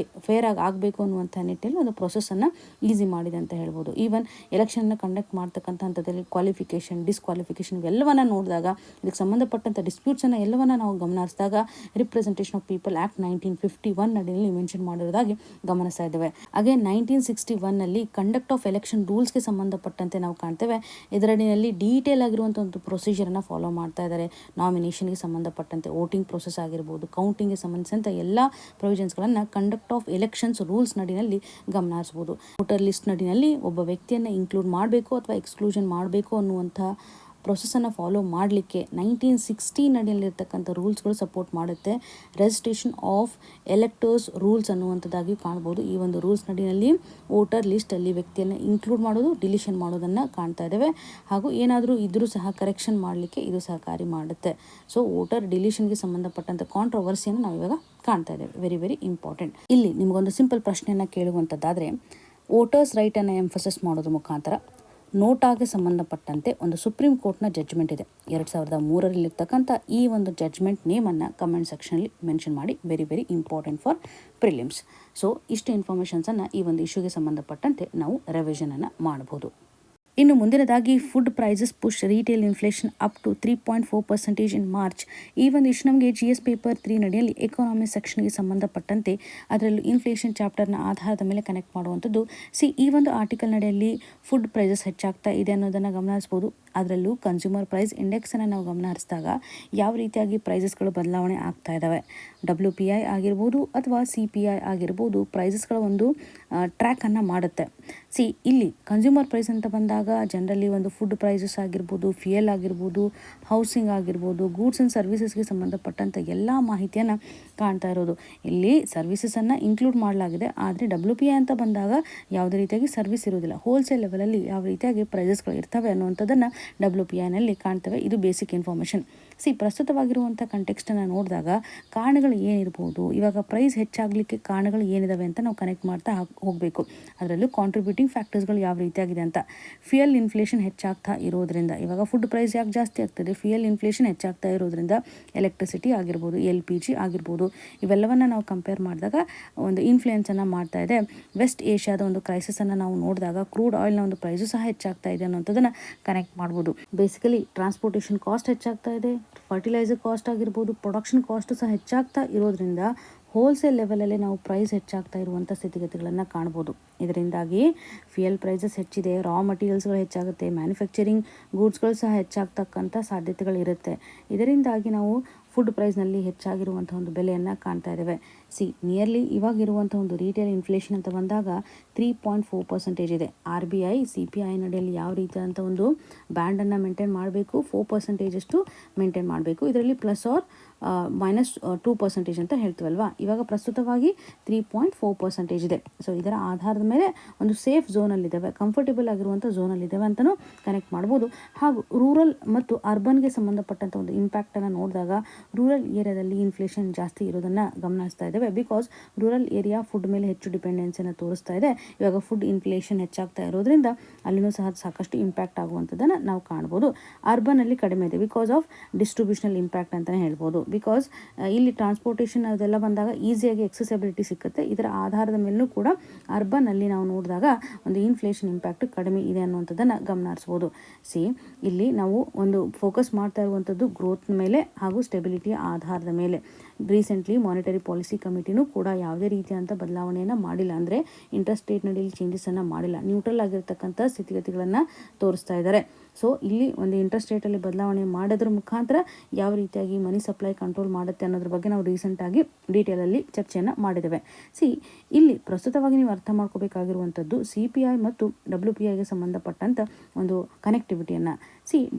ಫೇರ್ ಆಗಿ ಆಗಬೇಕು ಅನ್ನುವಂಥ ನಿಟ್ಟಿನಲ್ಲಿ ಒಂದು ಪ್ರೊಸೆಸನ್ನು ಈಸಿ ಮಾಡಿದೆ ಅಂತ ಹೇಳ್ಬೋದು. ಈವನ್ ಎಲೆಕ್ಷನ್ನ ಕಂಡಕ್ಟ್ ಮಾಡ್ತಕ್ಕಂಥ ಹಂತದಲ್ಲಿ ಕ್ವಾಲಿಫಿಕೇಷನ್, ಡಿಸ್ಕ್ವಾಲಿಫಿಕೇಷನ್ ಇವೆಲ್ಲವನ್ನ ನೋಡಿದಾಗ, ಇದಕ್ಕೆ ಸಂಬಂಧಪಟ್ಟಂಥ ಡಿಸ್ಪ್ಯೂಟ್ಸನ್ನು ಎಲ್ಲವನ್ನ ನಾವು ಗಮನಿಸಿದಾಗ ರಿಪ್ರೆಸೆಂಟೇಷನ್ ಆಫ್ ಪೀಪಲ್ ಆ್ಯಕ್ಟ್ 1951 ನಡಿನಲ್ಲಿ ಮೆನ್ಷನ್ ಮಾಡಿರೋದಾಗಿ ಗಮನಿಸ್ತಾ ಇದ್ದೇವೆ. ಅಗೇನ್ 1961ನಲ್ಲಿ ಕಂಡಕ್ಟ್ ಆಫ್ ಎಲೆಕ್ಷನ್ ರೂಲ್ಸ್ಗೆ ಸಂಬಂಧಪಟ್ಟಂತೆ ನಾವು ಕಾಣ್ತೇವೆ. ಇದರಡಿನಲ್ಲಿ ಡೀಟೇಲ್ ಆಗಿರುವಂಥ ಒಂದು ಪ್ರೊಸೀಜರನ್ನು ಫಾಲೋ ಮಾಡ್ತಾ ಇದ್ದಾರೆ. ನಾಮಿನೇಷನ್ಗೆ ಸಂಬಂಧಪಟ್ಟಂತೆ ವೋಟಿಂಗ್ ಪ್ರೊಸೆಸ್ ಆಗಿರ್ಬೋದು, ಕೌಂಟಿಂಗ್ಗೆ ಸಂಬಂಧಿಸಿದಂಥ ಎಲ್ಲ ಪ್ರೊವಿಷನ್ಸ್ಗಳನ್ನು ಕಂಡಕ್ಟ್ ಆಫ್ ಎಲೆಕ್ಷನ್ಸ್ ರೂಲ್ಸ್ ನಡಿನಲ್ಲಿ ಗಮನಿಸಬಹುದು. ವೋಟರ್ ಲಿಸ್ಟ್ ನಡಿನಲ್ಲಿ ಒಬ್ಬ ವ್ಯಕ್ತಿಯನ್ನು ಇನ್ಕ್ಲೂಡ್ ಮಾಡಬೇಕು ಅಥವಾ ಎಕ್ಸ್ಕ್ಲೂಷನ್ ಮಾಡಬೇಕು ಅನ್ನುವಂಥ ಪ್ರೊಸೆಸನ್ನು ಫಾಲೋ ಮಾಡಲಿಕ್ಕೆ 1960 ನಡಿಯಲ್ಲಿರ್ತಕ್ಕಂಥ ರೂಲ್ಸ್ಗಳು ಸಪೋರ್ಟ್ ಮಾಡುತ್ತೆ. ರಿಜಿಸ್ಟ್ರೇಷನ್ ಆಫ್ ಎಲೆಕ್ಟರ್ಸ್ ರೂಲ್ಸ್ ಅನ್ನುವಂಥದ್ದಾಗಿ ಕಾಣ್ಬೋದು. ಈ ಒಂದು ರೂಲ್ಸ್ ನಡಿನಲ್ಲಿ ವೋಟರ್ ಲಿಸ್ಟಲ್ಲಿ ವ್ಯಕ್ತಿಯನ್ನು ಇನ್ಕ್ಲೂಡ್ ಮಾಡೋದು, ಡಿಲೀಷನ್ ಮಾಡೋದನ್ನು ಕಾಣ್ತಾ ಇದ್ದೇವೆ. ಹಾಗೂ ಏನಾದರೂ ಇದ್ರೂ ಸಹ ಕರೆಕ್ಷನ್ ಮಾಡಲಿಕ್ಕೆ ಇದು ಸಹಕಾರಿ ಮಾಡುತ್ತೆ. ವೋಟರ್ ಡಿಲೀಷನ್ಗೆ ಸಂಬಂಧಪಟ್ಟಂಥ ಕಾಂಟ್ರವರ್ಸಿಯನ್ನು ನಾವು ಇವಾಗ ಕಾಣ್ತಾ ಇದ್ದೇವೆ. Very very important. ಇಲ್ಲಿ ನಿಮಗೊಂದು ಸಿಂಪಲ್ ಪ್ರಶ್ನೆಯನ್ನು ಕೇಳುವಂಥದ್ದಾದರೆ, ವೋಟರ್ಸ್ ರೈಟನ್ನು ಎಂಫಸಿಸ್ ಮಾಡೋದ್ರ ಮುಖಾಂತರ ನೋಟಾಗೆ ಸಂಬಂಧಪಟ್ಟಂತೆ ಒಂದು ಸುಪ್ರೀಂ ಕೋರ್ಟ್ನ ಜಡ್ಜ್ಮೆಂಟ್ ಇದೆ 2003ರಲ್ಲಿರ್ತಕ್ಕಂಥ ಈ ಒಂದು ಜಡ್ಜ್ಮೆಂಟ್ ನೇಮನ್ನು ಕಮೆಂಟ್ ಸೆಕ್ಷನಲ್ಲಿ ಮೆನ್ಷನ್ ಮಾಡಿ. Very very important for prelims. So ಇಷ್ಟು ಇನ್ಫಾರ್ಮೇಷನ್ಸನ್ನು ಈ ಒಂದು ಇಶ್ಯೂಗೆ ಸಂಬಂಧಪಟ್ಟಂತೆ ನಾವು ರಿವಿಷನನ್ನು ಮಾಡಬಹುದು. ಇನ್ನು ಮುಂದಿನದಾಗಿ food prices push retail inflation up to 3.4% in March. ಈ ಒಂದು ಇಶ್ಯೂ ನಮಗೆ GS ಪೇಪರ್ 3 ನಡೆಯಲ್ಲಿ ಎಕಾನಮಿ ಸೆಕ್ಷನ್ಗೆ ಸಂಬಂಧಪಟ್ಟಂತೆ ಅದರಲ್ಲೂ ಇನ್ಫ್ಲೇಷನ್ ಚಾಪ್ಟರ್ನ ಆಧಾರದ ಮೇಲೆ ಕನೆಕ್ಟ್ ಮಾಡುವಂಥದ್ದು. ಈ ಒಂದು ಆರ್ಟಿಕಲ್ ನಡೆಯಲ್ಲಿ ಫುಡ್ ಪ್ರೈಸಸ್ ಹೆಚ್ಚಾಗ್ತಾ ಇದೆ ಅನ್ನೋದನ್ನು ಗಮನಿಸ್ಬೋದು. ಅದರಲ್ಲೂ ಕನ್ಸ್ಯೂಮರ್ ಪ್ರೈಸ್ ಇಂಡೆಕ್ಸನ್ನು ನಾವು ಗಮನ ಹರಿಸಿದಾಗ ಯಾವ ರೀತಿಯಾಗಿ ಪ್ರೈಸಸ್ಗಳು ಬದಲಾವಣೆ ಆಗ್ತಾ ಇದ್ದಾವೆ, WPI ಆಗಿರ್ಬೋದು ಅಥವಾ CPI ಆಗಿರ್ಬೋದು, ಪ್ರೈಸಸ್ಗಳ ಒಂದು ಟ್ರ್ಯಾಕನ್ನು ಮಾಡುತ್ತೆ. ಇಲ್ಲಿ ಕನ್ಸ್ಯೂಮರ್ ಪ್ರೈಸ್ ಅಂತ ಬಂದಾಗ ಜನರಲಿ ಒಂದು ಫುಡ್ ಪ್ರೈಸಸ್ ಆಗಿರ್ಬೋದು, ಫ್ಯೂಯಲ್ ಆಗಿರ್ಬೋದು, ಹೌಸಿಂಗ್ ಆಗಿರ್ಬೋದು, ಗೂಡ್ಸ್ ಆ್ಯಂಡ್ ಸರ್ವಿಸಸ್ಗೆ ಸಂಬಂಧಪಟ್ಟಂಥ ಎಲ್ಲ ಮಾಹಿತಿಯನ್ನು ಕಾಣ್ತಾ ಇರೋದು. ಇಲ್ಲಿ ಸರ್ವಿಸಸನ್ನು ಇನ್ಕ್ಲೂಡ್ ಮಾಡಲಾಗಿದೆ, ಆದರೆ WPI ಅಂತ ಬಂದಾಗ ಯಾವುದೇ ರೀತಿಯಾಗಿ ಸರ್ವಿಸ್ ಇರೋದಿಲ್ಲ. ಹೋಲ್ಸೇಲ್ ಲೆವೆಲಲ್ಲಿ ಯಾವ ರೀತಿಯಾಗಿ ಪ್ರೈಸಸ್ಗಳು ಇರ್ತವೆ ಅನ್ನುವಂಥದ್ದನ್ನು WPIನಲ್ಲಿ ಕಾಣ್ತೇವೆ. ಇದು ಬೇಸಿಕ್ ಇನ್ಫಾರ್ಮೇಷನ್. ಪ್ರಸ್ತುತವಾಗಿರುವಂಥ ಕಂಟೆಕ್ಸ್ಟನ್ನು ನೋಡಿದಾಗ ಕಾರಣಗಳು ಏನಿರ್ಬೋದು, ಇವಾಗ ಪ್ರೈಸ್ ಹೆಚ್ಚಾಗಲಿಕ್ಕೆ ಕಾರಣಗಳು ಏನಿದಾವೆ ಅಂತ ನಾವು ಕನೆಕ್ಟ್ ಮಾಡ್ತಾ ಹೋಗಬೇಕು. ಅದರಲ್ಲೂ ಕಾಂಟ್ರಿಬ್ಯೂಟಿಂಗ್ ಫ್ಯಾಕ್ಟರ್ಸ್ಗಳು ಯಾವ ರೀತಿಯಾಗಿದೆ ಅಂತ. ಫ್ಯೂಯಲ್ ಇನ್ಫ್ಲೇಷನ್ ಹೆಚ್ಚಾಗ್ತಾ ಇರೋದ್ರಿಂದ, ಇವಾಗ ಫುಡ್ ಪ್ರೈಸ್ ಯಾಕೆ ಜಾಸ್ತಿ ಆಗ್ತದೆ, ಫ್ಯೂಯಲ್ ಇನ್ಫ್ಲೇಷನ್ ಹೆಚ್ಚಾಗ್ತಾ ಇರೋದ್ರಿಂದ ಎಲೆಕ್ಟ್ರಿಸಿಟಿ ಆಗಿರ್ಬೋದು, LPG ಆಗಿರ್ಬೋದು, ಇವೆಲ್ಲವನ್ನು ನಾವು ಕಂಪೇರ್ ಮಾಡಿದಾಗ ಒಂದು ಇನ್ಫ್ಲುಯೆನ್ಸನ್ನು ಮಾಡ್ತಾ ಇದೆ. ವೆಸ್ಟ್ ಏಷ್ಯಾದ ಒಂದು ಕ್ರೈಸಿಸನ್ನು ನಾವು ನೋಡಿದಾಗ ಕ್ರೂಡ್ ಆಯಿಲ್ನ ಒಂದು ಪ್ರೈಸು ಸಹ ಹೆಚ್ಚಾಗ್ತಾ ಇದೆ ಅನ್ನೋಂಥದ್ದನ್ನು ಕನೆಕ್ಟ್ ಮಾಡ್ಬೋದು. ಬೇಸಿಕಲಿ ಟ್ರಾನ್ಸ್ಪೋರ್ಟೇಷನ್ ಕಾಸ್ಟ್ ಹೆಚ್ಚಾಗ್ತಾ ಇದೆ, ಫರ್ಟಿಲೈಸರ್ ಕಾಸ್ಟ್ ಆಗಿರ್ಬೋದು, ಪ್ರೊಡಕ್ಷನ್ ಕಾಸ್ಟು ಸಹ ಹೆಚ್ಚಾಗ್ತಾ ಇರೋದ್ರಿಂದ ಹೋಲ್ಸೇಲ್ ಲೆವೆಲಲ್ಲಿ ನಾವು ಪ್ರೈಸ್ ಹೆಚ್ಚಾಗ್ತಾ ಇರುವಂಥ ಸ್ಥಿತಿಗತಿಗಳನ್ನು ಕಾಣ್ಬೋದು. ಇದರಿಂದಾಗಿ ಫ್ಯೂಯಲ್ ಪ್ರೈಸಸ್ ಹೆಚ್ಚಿದೆ, ರಾ ಮಟೀರಿಯಲ್ಸ್ಗಳು ಹೆಚ್ಚಾಗುತ್ತೆ, ಮ್ಯಾನುಫ್ಯಾಕ್ಚರಿಂಗ್ ಗೂಡ್ಸ್ಗಳು ಸಹ ಹೆಚ್ಚಾಗ್ತಕ್ಕಂಥ ಸಾಧ್ಯತೆಗಳಿರುತ್ತೆ. ಇದರಿಂದಾಗಿ ನಾವು ಫುಡ್ ಪ್ರೈಸ್ನಲ್ಲಿ ಹೆಚ್ಚಾಗಿರುವಂಥ ಒಂದು ಬೆಲೆಯನ್ನು ಕಾಣ್ತಾ ಇದ್ದೇವೆ. ನಿಯರ್ಲಿ ಇವಾಗಿರುವಂಥ ಒಂದು ರೀಟೇಲ್ ಇನ್ಫ್ಲೇಷನ್ ಅಂತ ಬಂದಾಗ 3.4% ಇದೆ. RBI CPI ನಡೆಯಲ್ಲಿ ಯಾವ ರೀತಿಯಾದಂಥ ಒಂದು ಬ್ಯಾಂಡನ್ನು ಮೇಂಟೈನ್ ಮಾಡಬೇಕು, 4% ಮೇಂಟೈನ್ ಮಾಡಬೇಕು. ಇದರಲ್ಲಿ ಪ್ಲಸ್ ಆರ್ -2% ಅಂತ ಹೇಳ್ತೀವಲ್ವಾ. ಇವಾಗ ಪ್ರಸ್ತುತವಾಗಿ 3.4% ಇದೆ. ಇದರ ಆಧಾರದ ಮೇಲೆ ಒಂದು ಸೇಫ್ ಝೋನಲ್ಲಿದ್ದಾವೆ, ಕಂಫರ್ಟೇಬಲ್ ಆಗಿರುವಂಥ ಝೋನಲ್ಲಿದ್ದಾವೆ ಅಂತಲೂ ಕನೆಕ್ಟ್ ಮಾಡ್ಬೋದು. ಹಾಗೂ ರೂರಲ್ ಮತ್ತು ಅರ್ಬನ್ಗೆ ಸಂಬಂಧಪಟ್ಟಂಥ ಒಂದು ಇಂಪ್ಯಾಕ್ಟನ್ನು ನೋಡಿದಾಗ ರೂರಲ್ ಏರಿಯಾದಲ್ಲಿ ಇನ್ಫ್ಲೇಷನ್ ಜಾಸ್ತಿ ಇರೋದನ್ನು ಗಮನಿಸ್ತಾ ಇದ್ದೇವೆ. ಬಿಕಾಸ್ ರೂರಲ್ ಏರಿಯಾ ಫುಡ್ ಮೇಲೆ ಹೆಚ್ಚು ಡಿಪೆಂಡೆನ್ಸಿಯನ್ನು ತೋರಿಸ್ತಾ ಇದೆ. ಇವಾಗ ಫುಡ್ ಇನ್ಫ್ಲೇಷನ್ ಹೆಚ್ಚಾಗ್ತಾ ಇರೋದ್ರಿಂದ ಅಲ್ಲಿನೂ ಸಹ ಸಾಕಷ್ಟು ಇಂಪ್ಯಾಕ್ಟ್ ಆಗುವಂಥದ್ದನ್ನು ನಾವು ಕಾಣ್ಬೋದು. ಅರ್ಬನಲ್ಲಿ ಕಡಿಮೆ ಇದೆ ಬಿಕಾಸ್ ಆಫ್ ಡಿಸ್ಟ್ರಿಬ್ಯೂಷನಲ್ ಇಂಪ್ಯಾಕ್ಟ್ ಅಂತಲೇ ಹೇಳ್ಬೋದು. ಬಿಕಾಸ್ ಇಲ್ಲಿ ಟ್ರಾನ್ಸ್ಪೋರ್ಟೇಷನ್ ಅದೆಲ್ಲ ಬಂದಾಗ ಈಸಿಯಾಗಿ ಎಕ್ಸೆಸಿಬಿಲಿಟಿ ಸಿಗುತ್ತೆ. ಇದರ ಆಧಾರದ ಮೇಲೂ ಕೂಡ ಅರ್ಬನಲ್ಲಿ ನಾವು ನೋಡಿದಾಗ ಒಂದು ಇನ್ಫ್ಲೇಷನ್ ಇಂಪ್ಯಾಕ್ಟ್ ಕಡಿಮೆ ಇದೆ ಅನ್ನುವಂಥದ್ದನ್ನು ಗಮನಿಸ್ಬೋದು. ಇಲ್ಲಿ ನಾವು ಒಂದು ಫೋಕಸ್ ಮಾಡ್ತಾ ಇರುವಂಥದ್ದು ಗ್ರೋತ್ ಮೇಲೆ ಹಾಗೂ ಸ್ಟೆಬಿಲಿಟಿಯ ಆಧಾರದ ಮೇಲೆ. ರೀಸೆಂಟ್ಲಿ ಮಾನಿಟರಿ ಪಾಲಿಸಿ ಕಮಿಟಿನೂ ಕೂಡ ಯಾವುದೇ ರೀತಿಯಾದಂಥ ಬದಲಾವಣೆಯನ್ನು ಮಾಡಿಲ್ಲ, ಅಂದರೆ ಇಂಟ್ರೆಸ್ಟ್ ರೇಟ್ ನಡಿಯಲ್ಲಿ ಚೇಂಜಸನ್ನು ಮಾಡಿಲ್ಲ, ನ್ಯೂಟ್ರಲ್ ಆಗಿರ್ತಕ್ಕಂಥ ಸ್ಥಿತಿಗತಿಗಳನ್ನು ತೋರಿಸ್ತಾ ಇದ್ದಾರೆ. ಇಲ್ಲಿ ಒಂದು ಇಂಟ್ರೆಸ್ಟ್ ರೇಟಲ್ಲಿ ಬದಲಾವಣೆ ಮಾಡೋದ್ರ ಮುಖಾಂತರ ಯಾವ ರೀತಿಯಾಗಿ ಮನಿ ಸಪ್ಲೈ ಕಂಟ್ರೋಲ್ ಮಾಡುತ್ತೆ ಅನ್ನೋದ್ರ ಬಗ್ಗೆ ನಾವು ರೀಸೆಂಟಾಗಿ ಡೀಟೇಲಲ್ಲಿ ಚರ್ಚೆಯನ್ನು ಮಾಡಿದ್ದೇವೆ. ಇಲ್ಲಿ ಪ್ರಸ್ತುತವಾಗಿ ನೀವು ಅರ್ಥ ಮಾಡ್ಕೋಬೇಕಾಗಿರುವಂಥದ್ದು CPI ಮತ್ತು WPIಗೆ ಸಂಬಂಧಪಟ್ಟಂಥ ಒಂದು ಕನೆಕ್ಟಿವಿಟಿಯನ್ನು.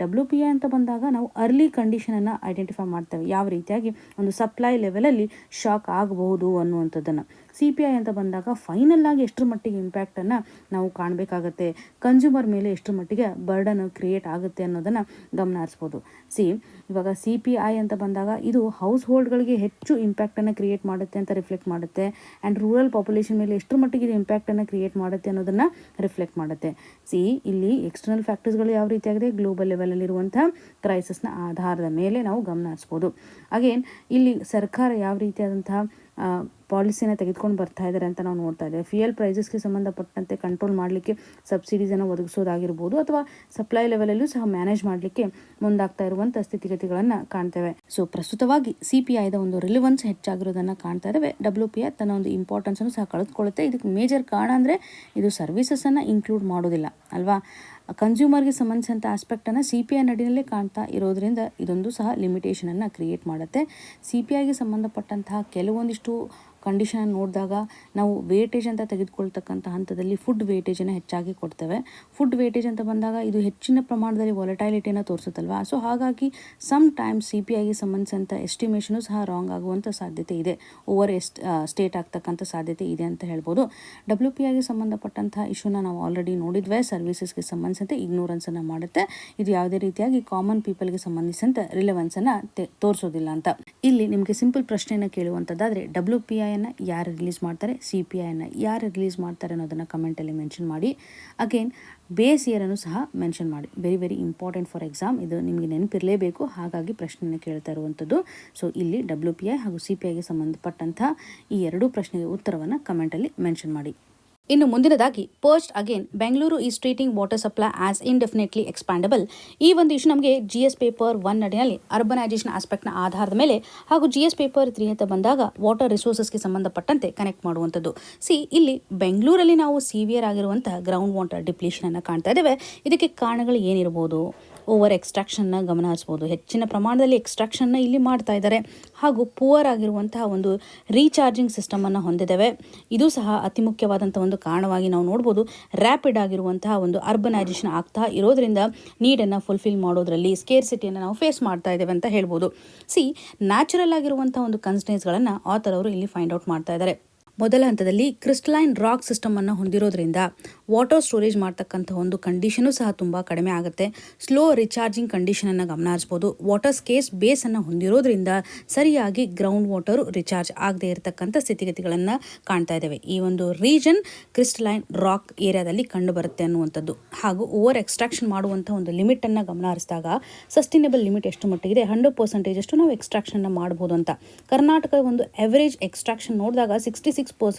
WPI ಅಂತ ಬಂದಾಗ ನಾವು ಅರ್ಲಿ ಕಂಡೀಷನನ್ನು ಐಡೆಂಟಿಫೈ ಮಾಡ್ತೇವೆ, ಯಾವ ರೀತಿಯಾಗಿ ಒಂದು ಸಪ್ಲೈ ಲೆವೆಲಲ್ಲಿ ಶಾಕ್ ಆಗಬಹುದು ಅನ್ನುವಂಥದ್ದನ್ನು. CPI ಅಂತ ಬಂದಾಗ ಫೈನಲ್ ಆಗಿ ಎಷ್ಟರ ಮಟ್ಟಿಗೆ ಇಂಪ್ಯಾಕ್ಟನ್ನು ನಾವು ಕಾಣಬೇಕಾಗತ್ತೆ, ಕನ್ಸ್ಯೂಮರ್ ಮೇಲೆ ಎಷ್ಟರ ಮಟ್ಟಿಗೆ ಬರ್ಡನ್ ಕ್ರಿಯೇಟ್ ಆಗುತ್ತೆ ಅನ್ನೋದನ್ನು ಗಮನ ಹರಿಸ್ಬೋದು. ಇವಾಗ CPI ಅಂತ ಬಂದಾಗ ಇದು ಹೌಸ್ ಹೋಲ್ಡ್ಗಳಿಗೆ ಹೆಚ್ಚು ಇಂಪ್ಯಾಕ್ಟನ್ನು ಕ್ರಿಯೇಟ್ ಮಾಡುತ್ತೆ ಅಂತ ರಿಫ್ಲೆಕ್ಟ್ ಮಾಡುತ್ತೆ. ಆ್ಯಂಡ್ ರೂರಲ್ ಪಾಪ್ಯುಲೇಷನ್ ಮೇಲೆ ಎಷ್ಟರ ಮಟ್ಟಿಗೆ ಇದು ಇಂಪ್ಯಾಕ್ಟನ್ನು ಕ್ರಿಯೇಟ್ ಮಾಡುತ್ತೆ ಅನ್ನೋದನ್ನು ರಿಫ್ಲೆಕ್ಟ್ ಮಾಡುತ್ತೆ. ಇಲ್ಲಿ ಎಕ್ಸ್ಟರ್ನಲ್ ಫ್ಯಾಕ್ಟರ್ಸ್ಗಳು ಯಾವ ರೀತಿಯಾಗಿದೆ, ಗ್ಲೋಬಲ್ ಲೆವೆಲಲ್ಲಿರುವಂಥ ಕ್ರೈಸಿಸ್ನ ಆಧಾರದ ಮೇಲೆ ನಾವು ಗಮನ ಹರಿಸ್ಬೋದು. ಅಗೇನ್ ಇಲ್ಲಿ ಸರ್ಕಾರ ಯಾವ ರೀತಿಯಾದಂತಹ ಪಾಲಿಸಿನ ತೆಗೆದುಕೊಂಡು ಬರ್ತಾ ಇದ್ದಾರೆ ಅಂತ ನಾವು ನೋಡ್ತಾ ಇದ್ದೇವೆ. ಫ್ಯೂಯಲ್ ಪ್ರೈಸಸ್ಗೆ ಸಂಬಂಧಪಟ್ಟಂತೆ ಕಂಟ್ರೋಲ್ ಮಾಡಲಿಕ್ಕೆ ಸಬ್ಸಿಡೀಸನ್ನು ಒದಗಿಸೋದಾಗಿರ್ಬೋದು ಅಥವಾ ಸಪ್ಲೈ ಲೆವೆಲಲ್ಲೂ ಸಹ ಮ್ಯಾನೇಜ್ ಮಾಡಲಿಕ್ಕೆ ಮುಂದಾಗ್ತಾ ಇರುವಂಥ ಸ್ಥಿತಿಗತಿಗಳನ್ನು ಕಾಣ್ತೇವೆ. ಪ್ರಸ್ತುತವಾಗಿ CPIದ ಒಂದು ರಿಲಿವೆನ್ಸ್ ಹೆಚ್ಚಾಗಿರೋದನ್ನು ಕಾಣ್ತಾ ಇದ್ದೇವೆ. WPI ತನ್ನ ಒಂದು ಇಂಪಾರ್ಟೆನ್ಸನ್ನು ಸಹ ಕಳೆದುಕೊಳ್ಳುತ್ತೆ. ಇದಕ್ಕೆ ಮೇಜರ್ ಕಾರಣ ಅಂದರೆ ಇದು ಸರ್ವಿಸಸನ್ನು ಇನ್ಕ್ಲೂಡ್ ಮಾಡೋದಿಲ್ಲ ಅಲ್ವಾ. ಕನ್ಸ್ಯೂಮರ್ಗೆ ಸಂಬಂಧಿಸಿದಂಥ ಆಸ್ಪೆಕ್ಟನ್ನು CPI ನಡಿನಲ್ಲೇ ಕಾಣ್ತಾ ಇರೋದ್ರಿಂದ ಇದೊಂದು ಸಹ ಲಿಮಿಟೇಷನನ್ನು ಕ್ರಿಯೇಟ್ ಮಾಡುತ್ತೆ. CPIಗೆ ಸಂಬಂಧಪಟ್ಟಂತಹ ಕೆಲವೊಂದಿಷ್ಟು ಕಂಡೀಷನ್ ನೋಡಿದಾಗ ನಾವು ವೇಟೇಜ್ ಅಂತ ತೆಗೆದುಕೊಳ್ತಕ್ಕಂಥ ಹಂತದಲ್ಲಿ ಫುಡ್ ವೇಟೇಜನ್ನು ಹೆಚ್ಚಾಗಿ ಕೊಡ್ತೇವೆ. ಫುಡ್ ವೇಟೇಜ್ ಅಂತ ಬಂದಾಗ ಇದು ಹೆಚ್ಚಿನ ಪ್ರಮಾಣದಲ್ಲಿ ವಾಲಟೈಲಿಟಿಯನ್ನು ತೋರಿಸುತ್ತಲ್ವ. ಹಾಗಾಗಿ ಸಮ್ ಟೈಮ್ಸ್ CPIಗೆ ಸಂಬಂಧಿಸಿದಂಥ ಎಸ್ಟಿಮೇಷನು ಸಹ ರಾಂಗ್ ಆಗುವಂಥ ಸಾಧ್ಯತೆ ಇದೆ, ಓವರ್ ಸ್ಟೇಟ್ ಆಗ್ತಕ್ಕಂಥ ಸಾಧ್ಯತೆ ಇದೆ ಅಂತ ಹೇಳ್ಬೋದು. WPIಗೆ ಸಂಬಂಧಪಟ್ಟಂಥ ಇಶ್ಯೂನ ನಾವು ಆಲ್ರೆಡಿ ನೋಡಿದ್ವಿ. ಸರ್ವಿಸಸ್ಗೆ ಸಂಬಂಧಿಸಿದಂತೆ ಇಗ್ನೋರೆನ್ಸನ್ನು ಮಾಡುತ್ತೆ. ಇದು ಯಾವುದೇ ರೀತಿಯಾಗಿ ಕಾಮನ್ ಪೀಪಲ್ಗೆ ಸಂಬಂಧಿಸಿದಂಥ ರಿಲೆವೆನ್ಸನ್ನು ತೋರಿಸೋದಿಲ್ಲ ಅಂತ. ಇಲ್ಲಿ ನಿಮಗೆ ಸಿಂಪಲ್ ಪ್ರಶ್ನೆಯನ್ನು ಕೇಳುವಂಥದ್ದಾದರೆ WPI ಐಯನ್ನು ಯಾರು ರಿಲೀಸ್ ಮಾಡ್ತಾರೆ, CPIಯನ್ನು ಯಾರು ರಿಲೀಸ್ ಮಾಡ್ತಾರೆ ಅನ್ನೋದನ್ನು ಕಮೆಂಟಲ್ಲಿ ಮೆನ್ಷನ್ ಮಾಡಿ. ಅಗೇನ್ ಬೇಸ್ ಇಯರನ್ನು ಸಹ ಮೆನ್ಷನ್ ಮಾಡಿ. Very very important for exam. ಇದು ನಿಮಗೆ ನೆನಪಿರಲೇಬೇಕು, ಹಾಗಾಗಿ ಪ್ರಶ್ನೆಯನ್ನು ಕೇಳ್ತಾ ಇರುವಂಥದ್ದು. ಸೊ ಇಲ್ಲಿ WPI ಹಾಗೂ CPIಗೆ ಸಂಬಂಧಪಟ್ಟಂಥ ಈ ಎರಡೂ ಪ್ರಶ್ನೆಗೆ ಉತ್ತರವನ್ನು ಕಮೆಂಟಲ್ಲಿ ಮೆನ್ಷನ್ ಮಾಡಿ. ಇನ್ನು ಮುಂದಿನದಾಗಿ post again Bengaluru is treating water supply as indefinitely expandable. ಈ ಒಂದು ಇಶ್ಯೂ ನಮಗೆ GS ಪೇಪರ್ 1 ಅಡಿಯಲ್ಲಿ ಅರ್ಬನೈಸೇಷನ್ ಆಸ್ಪೆಕ್ಟ್ನ ಆಧಾರದ ಮೇಲೆ ಹಾಗೂ GS ಪೇಪರ್ 3 ಅಂತ ಬಂದಾಗ ವಾಟರ್ ರಿಸೋರ್ಸಸ್ಗೆ ಸಂಬಂಧಪಟ್ಟಂತೆ ಕನೆಕ್ಟ್ ಮಾಡುವಂಥದ್ದು. ಇಲ್ಲಿ ಬೆಂಗಳೂರಲ್ಲಿ ನಾವು ಸಿವಿಯರ್ ಆಗಿರುವಂತಹ ಗ್ರೌಂಡ್ ವಾಟರ್ ಡಿಪ್ಲೀಷನನ್ನು ಕಾಣ್ತಾ ಇದ್ದೇವೆ. ಇದಕ್ಕೆ ಕಾರಣಗಳು ಏನಿರ್ಬೋದು? ಓವರ್ ಎಕ್ಸ್ಟ್ರಾಕ್ಷನ್ನ ಗಮನ ಹರಿಸ್ಬೋದು. ಹೆಚ್ಚಿನ ಪ್ರಮಾಣದಲ್ಲಿ ಎಕ್ಸ್ಟ್ರಾಕ್ಷನ್ನ ಇಲ್ಲಿ ಮಾಡ್ತಾ ಇದ್ದಾರೆ ಹಾಗೂ ಪುವರ್ ಆಗಿರುವಂತಹ ಒಂದು ರೀಚಾರ್ಜಿಂಗ್ ಸಿಸ್ಟಮನ್ನು ಹೊಂದಿದ್ದೇವೆ. ಇದು ಸಹ ಅತಿ ಮುಖ್ಯವಾದಂಥ ಒಂದು ಕಾರಣವಾಗಿ ನಾವು ನೋಡ್ಬೋದು. ರ್ಯಾಪಿಡ್ ಆಗಿರುವಂತಹ ಒಂದು ಅರ್ಬನೈಸೇಷನ್ ಆಗ್ತಾ ಇರೋದ್ರಿಂದ ನೀಡನ್ನು ಫುಲ್ಫಿಲ್ ಮಾಡೋದ್ರಲ್ಲಿ ಸ್ಕೇರ್ಸಿಟಿಯನ್ನು ನಾವು ಫೇಸ್ ಮಾಡ್ತಾ ಇದ್ದೇವೆ ಅಂತ ಹೇಳ್ಬೋದು. ನ್ಯಾಚುರಲ್ ಆಗಿರುವಂಥ ಒಂದು ಕನ್ಸ್ಟೆನ್ಸ್ಗಳನ್ನು ಆಥರ್ ಅವರು ಇಲ್ಲಿ ಫೈಂಡ್ ಔಟ್ ಮಾಡ್ತಾ ಇದ್ದಾರೆ. ಮೊದಲ ಹಂತದಲ್ಲಿ ಕ್ರಿಸ್ಟಲೈನ್ ರಾಕ್ ಸಿಸ್ಟಮನ್ನು ಹೊಂದಿರೋದ್ರಿಂದ ವಾಟರ್ ಸ್ಟೋರೇಜ್ ಮಾಡ್ತಕ್ಕಂಥ ಒಂದು ಕಂಡೀಷನು ಸಹ ತುಂಬ ಕಡಿಮೆ ಆಗುತ್ತೆ. ಸ್ಲೋ ರಿಚಾರ್ಜಿಂಗ್ ಕಂಡೀಷನನ್ನು ಗಮನ ಹರಿಸ್ಬೋದು. ವಾಟರ್ ಸ್ಕೇಸ್ ಬೇಸನ್ನು ಹೊಂದಿರೋದ್ರಿಂದ ಸರಿಯಾಗಿ ಗ್ರೌಂಡ್ ವಾಟರು ರಿಚಾರ್ಜ್ ಆಗದೆ ಇರತಕ್ಕಂಥ ಸ್ಥಿತಿಗತಿಗಳನ್ನು ಕಾಣ್ತಾ ಇದ್ದೇವೆ. ಈ ಒಂದು ರೀಜನ್ ಕ್ರಿಸ್ಟಲೈನ್ ರಾಕ್ ಏರಿಯಾದಲ್ಲಿ ಕಂಡು ಬರುತ್ತೆ ಅನ್ನುವಂಥದ್ದು. ಹಾಗೂ ಓವರ್ ಎಕ್ಸ್ಟ್ರಾಕ್ಷನ್ ಮಾಡುವಂಥ ಒಂದು ಲಿಮಿಟನ್ನು ಗಮನ ಹರಿಸಿದಾಗ ಸಸ್ಟೈನಬಲ್ ಲಿಮಿಟ್ ಎಷ್ಟು ಮಟ್ಟಿಗಿದೆ, 100% ಅಷ್ಟು ನಾವು ಎಕ್ಸ್ಟ್ರಾಕ್ಷನ್ನ ಮಾಡ್ಬೋದು ಅಂತ. ಕರ್ನಾಟಕದ ಒಂದು ಅವರೇಜ್ ಎಕ್ಸ್ಟ್ರಾಕ್ಷನ್ ನೋಡಿದಾಗ 66%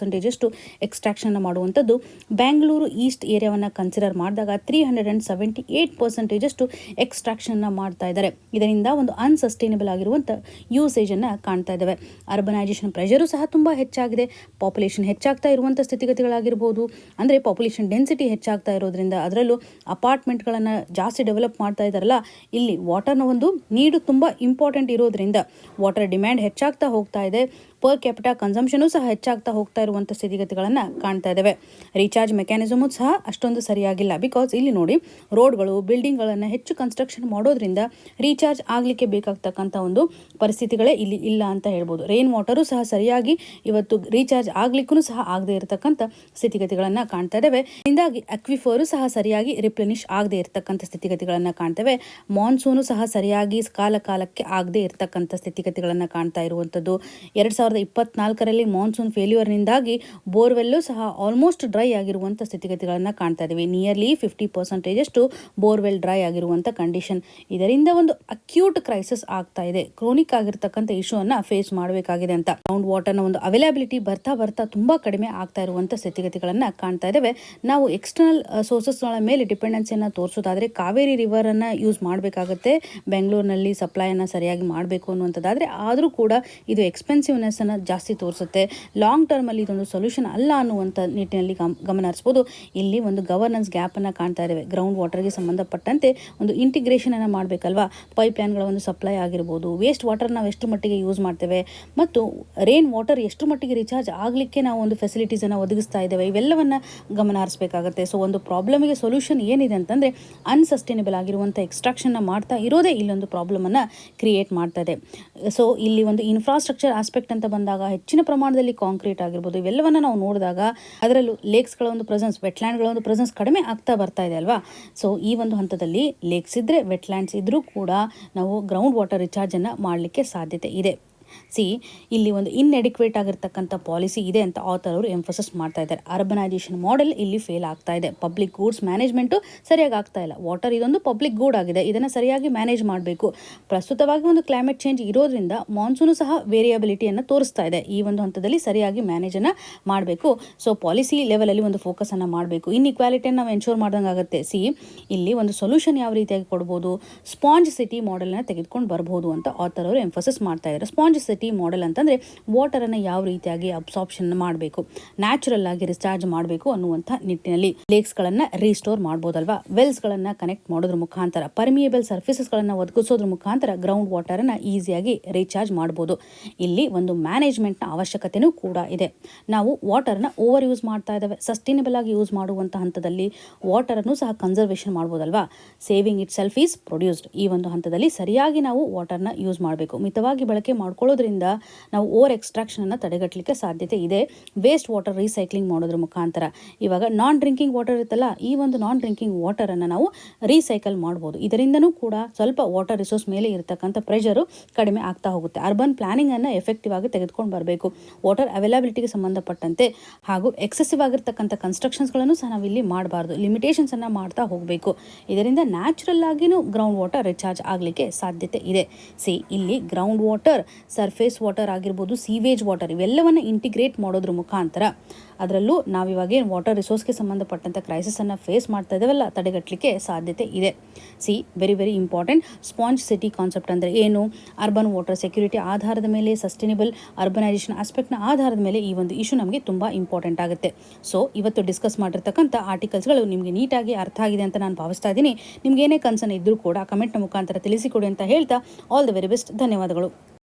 ಅಷ್ಟು ಎಕ್ಸ್ಟ್ರಾಕ್ಷನ್ ಮಾಡುವಂಥದ್ದು. ಬ್ಯಾಂಗ್ಳೂರು ಈಸ್ಟ್ ಏರಿಯಾವನ್ನು ಕನ್ಸಿಡರ್ ಮಾಡಿದಾಗ 378% ಅಷ್ಟು ಎಕ್ಸ್ಟ್ರಾಕ್ಷನ್ನ ಮಾಡ್ತಾ ಇದ್ದಾರೆ. ಇದರಿಂದ ಒಂದು ಅನ್ಸಸ್ಟೈನಬಲ್ ಆಗಿರುವಂಥ ಯೂಸೇಜನ್ನು ಕಾಣ್ತಾ ಇದ್ದಾವೆ. ಅರ್ಬನೈಸೇಷನ್ ಪ್ರೆಷರು ಸಹ ತುಂಬ ಹೆಚ್ಚಾಗಿದೆ. ಪಾಪ್ಯುಲೇಷನ್ ಹೆಚ್ಚಾಗ್ತಾ ಇರುವಂಥ ಸ್ಥಿತಿಗತಿಗಳಾಗಿರ್ಬೋದು. ಅಂದರೆ ಪಾಪ್ಯುಲೇಷನ್ ಡೆನ್ಸಿಟಿ ಹೆಚ್ಚಾಗ್ತಾ ಇರೋದ್ರಿಂದ, ಅದರಲ್ಲೂ ಅಪಾರ್ಟ್ಮೆಂಟ್ಗಳನ್ನು ಜಾಸ್ತಿ ಡೆವಲಪ್ ಮಾಡ್ತಾ ಇದ್ದಾರಲ್ಲ, ಇಲ್ಲಿ ವಾಟರ್ನ ಒಂದು ನೀಡು ತುಂಬ ಇಂಪಾರ್ಟೆಂಟ್ ಇರೋದ್ರಿಂದ ವಾಟರ್ ಡಿಮ್ಯಾಂಡ್ ಹೆಚ್ಚಾಗ್ತಾ ಹೋಗ್ತಾ ಇದೆ. ಪರ್ ಕ್ಯಾಪಿಟಾ ಕನ್ಸಂಪ್ಷನು ಸಹ ಹೆಚ್ಚಾಗ್ತಾ ಹೋಗ್ತಾ ಇರುವಂಥ ಸ್ಥಿತಿಗತಿಗಳನ್ನು ಕಾಣ್ತಾ ಇದ್ದೇವೆ. ರೀಚಾರ್ಜ್ ಮೆಕ್ಯಾನಿಸಮು ಸಹ ಅಷ್ಟೊಂದು ಸರಿಯಾಗಿಲ್ಲ. ಬಿಕಾಸ್ ಇಲ್ಲಿ ನೋಡಿ, ರೋಡ್ಗಳು ಬಿಲ್ಡಿಂಗ್ಗಳನ್ನು ಹೆಚ್ಚು ಕನ್ಸ್ಟ್ರಕ್ಷನ್ ಮಾಡೋದ್ರಿಂದ ರೀಚಾರ್ಜ್ ಆಗಲಿಕ್ಕೆ ಬೇಕಾಗ್ತಕ್ಕಂಥ ಒಂದು ಪರಿಸ್ಥಿತಿಗಳೇ ಇಲ್ಲಿ ಇಲ್ಲ ಅಂತ ಹೇಳ್ಬೋದು. ರೈನ್ ವಾಟರು ಸಹ ಸರಿಯಾಗಿ ಇವತ್ತು ರೀಚಾರ್ಜ್ ಆಗ್ಲಿಕ್ಕೂ ಸಹ ಆಗದೆ ಇರತಕ್ಕಂಥ ಸ್ಥಿತಿಗತಿಗಳನ್ನು ಕಾಣ್ತಾ ಇದ್ದೇವೆ. ಹೀಗಾಗಿ ಅಕ್ವಿಫರು ಸಹ ಸರಿಯಾಗಿ ರಿಪ್ಲೆನಿಶ್ ಆಗದೆ ಇರತಕ್ಕಂಥ ಸ್ಥಿತಿಗತಿಗಳನ್ನು ಕಾಣ್ತೇವೆ. ಮಾನ್ಸೂನು ಸಹ ಸರಿಯಾಗಿ ಕಾಲಕ್ಕೆ ಆಗದೆ ಇರತಕ್ಕಂಥ ಸ್ಥಿತಿಗತಿಗಳನ್ನು ಕಾಣ್ತಾ ಇರುವಂಥದ್ದು. 2024ರಲ್ಲಿ ಮಾನ್ಸೂನ್ ಫೇಲ್ಯೂರ್ನಿಂದಾಗಿ ಬೋರ್ವೆಲ್ಲು ಸಹ ಆಲ್ಮೋಸ್ಟ್ ಡ್ರೈ ಆಗಿರುವಂಥ ಸ್ಥಿತಿಗತಿಗಳನ್ನು ಕಾಣ್ತಾ ಇದ್ದೀವಿ. ನಿಯರ್ಲಿ 50% ಅಷ್ಟು ಬೋರ್ವೆಲ್ ಡ್ರೈ ಆಗಿರುವಂಥ ಕಂಡೀಷನ್. ಇದರಿಂದ ಒಂದು ಅಕ್ಯೂಟ್ ಕ್ರೈಸಿಸ್ ಆಗ್ತಾ ಇದೆ. ಕ್ರೋನಿಕ್ ಆಗಿರ್ತಕ್ಕಂಥ ಇಶ್ಯೂವನ್ನು ಫೇಸ್ ಮಾಡಬೇಕಾಗಿದೆ ಅಂತ. ಗ್ರೌಂಡ್ ವಾಟರ್ನ ಒಂದು ಅವೈಲಬಿಲಿಟಿ ಬರ್ತಾ ತುಂಬ ಕಡಿಮೆ ಆಗ್ತಾ ಇರುವಂಥ ಸ್ಥಿತಿಗತಿಗಳನ್ನು ಕಾಣ್ತಾ ಇದ್ದೇವೆ. ನಾವು ಎಕ್ಸ್ಟರ್ನಲ್ ಸೋರ್ಸಸ್ಗಳ ಮೇಲೆ ಡಿಪೆಂಡೆನ್ಸಿಯನ್ನು ತೋರಿಸೋದಾದರೆ ಕಾವೇರಿ ರಿವರನ್ನು ಯೂಸ್ ಮಾಡಬೇಕಾಗುತ್ತೆ. ಬೆಂಗಳೂರಿನಲ್ಲಿ ಸಪ್ಲೈಯನ್ನು ಸರಿಯಾಗಿ ಮಾಡಬೇಕು ಅನ್ನುವಂಥದ್ದಾದರೆ, ಆದರೂ ಕೂಡ ಇದು ಎಕ್ಸ್ಪೆನ್ಸಿವ್ನೆಸ್ ಅನ್ನು ಜಾಸ್ತಿ ತೋರಿಸುತ್ತೆ. ಲಾಂಗ್ ಟರ್ಮಲ್ಲಿ ಇದೊಂದು ಸೊಲ್ಯೂಷನ್ ಅಲ್ಲ ಅನ್ನುವಂಥ ನಿಟ್ಟಿನಲ್ಲಿ ಗಮನ ಹರಿಸ್ಬೋದು. ಇಲ್ಲಿ ಒಂದು ಗವರ್ನೆನ್ಸ್ ಗ್ಯಾಪನ್ನು ಕಾಣ್ತಾ ಇದ್ದೇವೆ. ಗ್ರೌಂಡ್ ವಾಟರ್ಗೆ ಸಂಬಂಧಪಟ್ಟಂತೆ ಒಂದು ಇಂಟಿಗ್ರೇಷನ್ ಅನ್ನು ಮಾಡಬೇಕಲ್ವಾ. ಪೈಪ್ ಲೈನ್ಗಳ ಒಂದು ಸಪ್ಲೈ ಆಗಿರ್ಬೋದು, ವೇಸ್ಟ್ ವಾಟರ್ ನಾವು ಎಷ್ಟು ಮಟ್ಟಿಗೆ ಯೂಸ್ ಮಾಡ್ತೇವೆ ಮತ್ತು ರೈನ್ ವಾಟರ್ ಎಷ್ಟು ಮಟ್ಟಿಗೆ ರಿಚಾರ್ಜ್ ಆಗಲಿಕ್ಕೆ ನಾವು ಒಂದು ಫೆಸಿಲಿಟೀಸನ್ನು ಒದಗಿಸ್ತಾ ಇದ್ದೇವೆ, ಇವೆಲ್ಲವನ್ನು ಗಮನ ಹರಿಸಬೇಕಾಗುತ್ತೆ. ಸೊ ಒಂದು ಪ್ರಾಬ್ಲಮಿಗೆ ಸೊಲ್ಯೂಷನ್ ಏನಿದೆ ಅಂತಂದರೆ, ಅನ್ಸಸ್ಟೈನಬಲ್ ಆಗಿರುವಂಥ ಎಕ್ಸ್ಟ್ರಾಕ್ಷನ್ನ ಮಾಡ್ತಾ ಇರೋದೇ ಇಲ್ಲೊಂದು ಪ್ರಾಬ್ಲಮನ್ನು ಕ್ರಿಯೇಟ್ ಮಾಡ್ತಾ ಇದೆ. ಸೊ ಇಲ್ಲಿ ಒಂದು ಇನ್ಫ್ರಾಸ್ಟ್ರಕ್ಚರ್ ಆಸ್ಪೆಕ್ಟ್ ಅಂತ ಬಂದಾಗ ಹೆಚ್ಚಿನ ಪ್ರಮಾಣದಲ್ಲಿ ಕಾಂಕ್ರೀಟ್ ಆಗಿರ್ಬೋದು, ಇವೆಲ್ಲವನ್ನು ನಾವು ನೋಡಿದಾಗ ಅದರಲ್ಲೂ ಲೇಕ್ಸ್ಗಳ ಒಂದು ಪ್ರೆಸೆನ್ಸ್, ವೆಟ್ಲ್ಯಾಂಡ್ಗಳ ಒಂದು ಪ್ರೆಸೆನ್ಸ್ ಕಡಿಮೆ ಆಗ್ತಾ ಬರ್ತಾ ಇದೆ ಅಲ್ವಾ. ಸೊ ಈ ಒಂದು ಹಂತದಲ್ಲಿ ಲೇಕ್ಸ್ ಇದ್ದರೆ, ವೆಟ್ಲ್ಯಾಂಡ್ಸ್ ಇದ್ದರೂ ಕೂಡ ನಾವು ಗ್ರೌಂಡ್ ವಾಟರ್ ರಿಚಾರ್ಜನ್ನು ಮಾಡಲಿಕ್ಕೆ ಸಾಧ್ಯತೆ ಇದೆ. ಇಲ್ಲಿ ಒಂದು ಇನ್ಎಡಿಕ್ವೇಟ್ ಆಗಿರ್ತಕ್ಕಂಥ ಪಾಲಿಸಿ ಇದೆ ಅಂತ ಆಥರ್ ಅವರು ಎಂಫಸಿಸ್ ಮಾಡ್ತಾ ಇದ್ದಾರೆ. ಅರ್ಬನೈಸೇಷನ್ ಮಾಡೆಲ್ ಇಲ್ಲಿ ಫೇಲ್ ಆಗ್ತಾ ಇದೆ. ಪಬ್ಲಿಕ್ ಗೂಡ್ಸ್ ಮ್ಯಾನೇಜ್ಮೆಂಟು ಸರಿಯಾಗಿ ಆಗ್ತಾ ಇಲ್ಲ. ವಾಟರ್ ಇದೊಂದು ಪಬ್ಲಿಕ್ ಗೂಡ್ ಆಗಿದೆ, ಇದನ್ನು ಸರಿಯಾಗಿ ಮ್ಯಾನೇಜ್ ಮಾಡಬೇಕು. ಪ್ರಸ್ತುತವಾಗಿ ಒಂದು ಕ್ಲೈಮೇಟ್ ಚೇಂಜ್ ಇರೋದ್ರಿಂದ ಮಾನ್ಸೂನು ಸಹ ವೇರಿಯಬಿಲಿಟಿಯನ್ನು ತೋರಿಸ್ತಾ ಇದೆ. ಈ ಒಂದು ಹಂತದಲ್ಲಿ ಸರಿಯಾಗಿ ಮ್ಯಾನೇಜನ್ನು ಮಾಡಬೇಕು. ಸೊ ಪಾಲಿಸಿ ಲೆವೆಲಲ್ಲಿ ಒಂದು ಫೋಕಸನ್ನು ಮಾಡಬೇಕು. ಇನ್ಇಕ್ವಾಲಿಟಿಯನ್ನು ನಾವು ಎನ್ಶೋರ್ ಮಾಡ್ದಂಗೆ ಆಗುತ್ತೆ. ಇಲ್ಲಿ ಒಂದು ಸೊಲ್ಯೂಷನ್ ಯಾವ ರೀತಿಯಾಗಿ ಕೊಡ್ಬೋದು, ಸ್ಪಾಂಜ್ ಸಿಟಿ ಮಾಡೆಲ್ನ ತೆಗೆದುಕೊಂಡು ಬರ್ಬೋದು ಅಂತ ಆಥರ್ ಅವರು ಎಂಫಸಿಸ್ ಮಾಡ್ತಾ ಇದ್ದಾರೆ. ಸ್ಪಾಂಜ್ ಸಿಟಿ ಮಾಡೆಲ್ ಅಂತಂದರೆ ವಾಟರನ್ನು ಯಾವ ರೀತಿಯಾಗಿ ಅಬ್ಸಾರ್ಪ್ಷನ್ ಮಾಡಬೇಕು, ನ್ಯಾಚುರಲ್ ಆಗಿ ರಿಚಾರ್ಜ್ ಮಾಡಬೇಕು ಅನ್ನುವಂಥ ನಿಟ್ಟಿನಲ್ಲಿ ಲೇಕ್ಸ್ಗಳನ್ನು ರೀಸ್ಟೋರ್ ಮಾಡ್ಬೋದಲ್ವಾ. ವೆಲ್ಸ್ಗಳನ್ನು ಕನೆಕ್ಟ್ ಮಾಡೋದ್ರ ಮುಖಾಂತರ, ಪರ್ಮಿಯಬಲ್ ಸರ್ಫೇಸಸ್ಗಳನ್ನು ಒದಗಿಸೋದ್ರ ಮುಖಾಂತರ ಗ್ರೌಂಡ್ ವಾಟರನ್ನು ಈಸಿಯಾಗಿ ರೀಚಾರ್ಜ್ ಮಾಡ್ಬೋದು. ಇಲ್ಲಿ ಒಂದು ಮ್ಯಾನೇಜ್ಮೆಂಟ್ನ ಅವಶ್ಯಕತೆಯೂ ಕೂಡ ಇದೆ. ನಾವು ವಾಟರ್ನ ಓವರ್ ಯೂಸ್ ಮಾಡ್ತಾ ಇದ್ದಾವೆ. ಸಸ್ಟೈನಬಲ್ ಆಗಿ ಯೂಸ್ ಮಾಡುವಂಥ ಹಂತದಲ್ಲಿ ವಾಟರನ್ನು ಸಹ ಕನ್ಸರ್ವೇಷನ್ ಮಾಡ್ಬೋದಲ್ವಾ. Saving it self is produced. ಈ ಒಂದು ಹಂತದಲ್ಲಿ ಸರಿಯಾಗಿ ನಾವು ವಾಟರ್ನ ಯೂಸ್ ಮಾಡಬೇಕು. ಮಿತವಾಗಿ ಬಳಕೆ ಮಾಡ್ಕೊಳ್ಳೋ ಮಾಡ್ಕೊಳ್ಳೋದ್ರಿಂದ ನಾವು ಓವರ್ ಎಕ್ಸ್ಟ್ರಾಕ್ಷನನ್ನು ತಡೆಗಟ್ಟಲಿಕ್ಕೆ ಸಾಧ್ಯತೆ ಇದೆ ವೇಸ್ಟ್ ವಾಟರ್ ರೀಸೈಕ್ಲಿಂಗ್ ಮಾಡೋದ್ರ ಮುಖಾಂತರ. ಇವಾಗ ನಾನ್ ಡ್ರಿಂಕಿಂಗ್ ವಾಟರ್ ಇರುತ್ತಲ್ಲ, ಈ ಒಂದು ನಾನ್ ಡ್ರಿಂಕಿಂಗ್ ವಾಟರನ್ನು ನಾವು ರೀಸೈಕಲ್ ಮಾಡ್ಬೋದು. ಇದರಿಂದನೂ ಕೂಡ ಸ್ವಲ್ಪ ವಾಟರ್ ರಿಸೋರ್ಸ್ ಮೇಲೆ ಇರತಕ್ಕಂಥ ಪ್ರೆಷರು ಕಡಿಮೆ ಆಗ್ತಾ ಹೋಗುತ್ತೆ. ಅರ್ಬನ್ ಪ್ಲಾನಿಂಗನ್ನು ಎಫೆಕ್ಟಿವ್ ಆಗಿ ತೆಗೆದುಕೊಂಡು ಬರಬೇಕು. ವಾಟರ್ ಅವೈಲಬಿಲಿಟಿಗೆ ಸಂಬಂಧಪಟ್ಟಂತೆ ಹಾಗೂ ಎಕ್ಸೆಸಿವ್ ಆಗಿರ್ತಕ್ಕಂಥ ಕನ್ಸ್ಟ್ರಕ್ಷನ್ಸ್ಗಳನ್ನು ಸಹ ನಾವು ಇಲ್ಲಿ ಮಾಡಬಾರ್ದು. ಲಿಮಿಟೇಷನ್ಸನ್ನು ಮಾಡ್ತಾ ಹೋಗಬೇಕು. ಇದರಿಂದ ನ್ಯಾಚುರಲ್ ಆಗಿನೂ ಗ್ರೌಂಡ್ ವಾಟರ್ ರಿಚಾರ್ಜ್ ಆಗಲಿಕ್ಕೆ ಸಾಧ್ಯತೆ ಇದೆ. ಇಲ್ಲಿ ಗ್ರೌಂಡ್ ವಾಟರ್, ಸರ್ಫೇಸ್ ವಾಟರ್ ಆಗಿರ್ಬೋದು, ಸೀವೇಜ್ ವಾಟರ್ ಇವೆಲ್ಲವನ್ನು ಇಂಟಿಗ್ರೇಟ್ ಮಾಡೋದ್ರ ಮುಖಾಂತರ ಅದರಲ್ಲೂ ನಾವಿವಾಗೇನು ವಾಟರ್ ರಿಸೋರ್ಸ್ಗೆ ಸಂಬಂಧಪಟ್ಟಂಥ ಕ್ರೈಸಿಸನ್ನು ಫೇಸ್ ಮಾಡ್ತಾ ಇದ್ದೇವಲ್ಲ, ತಡೆಗಟ್ಟಲಿಕ್ಕೆ ಸಾಧ್ಯತೆ ಇದೆ. Very very important. Sponge city concept ಅಂದರೆ ಏನು? ಅರ್ಬನ್ ವಾಟರ್ ಸೆಕ್ಯೂರಿಟಿ ಆಧಾರದ ಮೇಲೆ, ಸಸ್ಟೈನಬಲ್ ಅರ್ಬನೈಸೇಷನ್ ಆಸ್ಪೆಕ್ಟ್ನ ಆಧಾರದ ಮೇಲೆ ಈ ಒಂದು ಇಶ್ಯೂ ನಮಗೆ ತುಂಬ ಇಂಪಾರ್ಟೆಂಟ್ ಆಗುತ್ತೆ. ಇವತ್ತು ಡಿಸ್ಕಸ್ ಮಾಡಿರ್ತಕ್ಕಂಥ ಆರ್ಟಿಕಲ್ಸ್ಗಳು ನಿಮಗೆ ನೀಟಾಗಿ ಅರ್ಥ ಆಗಿದೆ ಅಂತ ನಾನು ಭಾವಿಸ್ತಾ ಇದ್ದೀನಿ. ನಿಮ್ಗೆ ಏನೇ ಕನ್ಸರ್ನ್ ಇದ್ದರೂ ಕೂಡ ಕಮೆಂಟ್ನ ಮುಖಾಂತರ ತಿಳಿಸಿಕೊಡಿ ಅಂತ ಹೇಳ್ತಾ ಆಲ್ ದ ವೆರಿ ಬೆಸ್ಟ್. ಧನ್ಯವಾದಗಳು.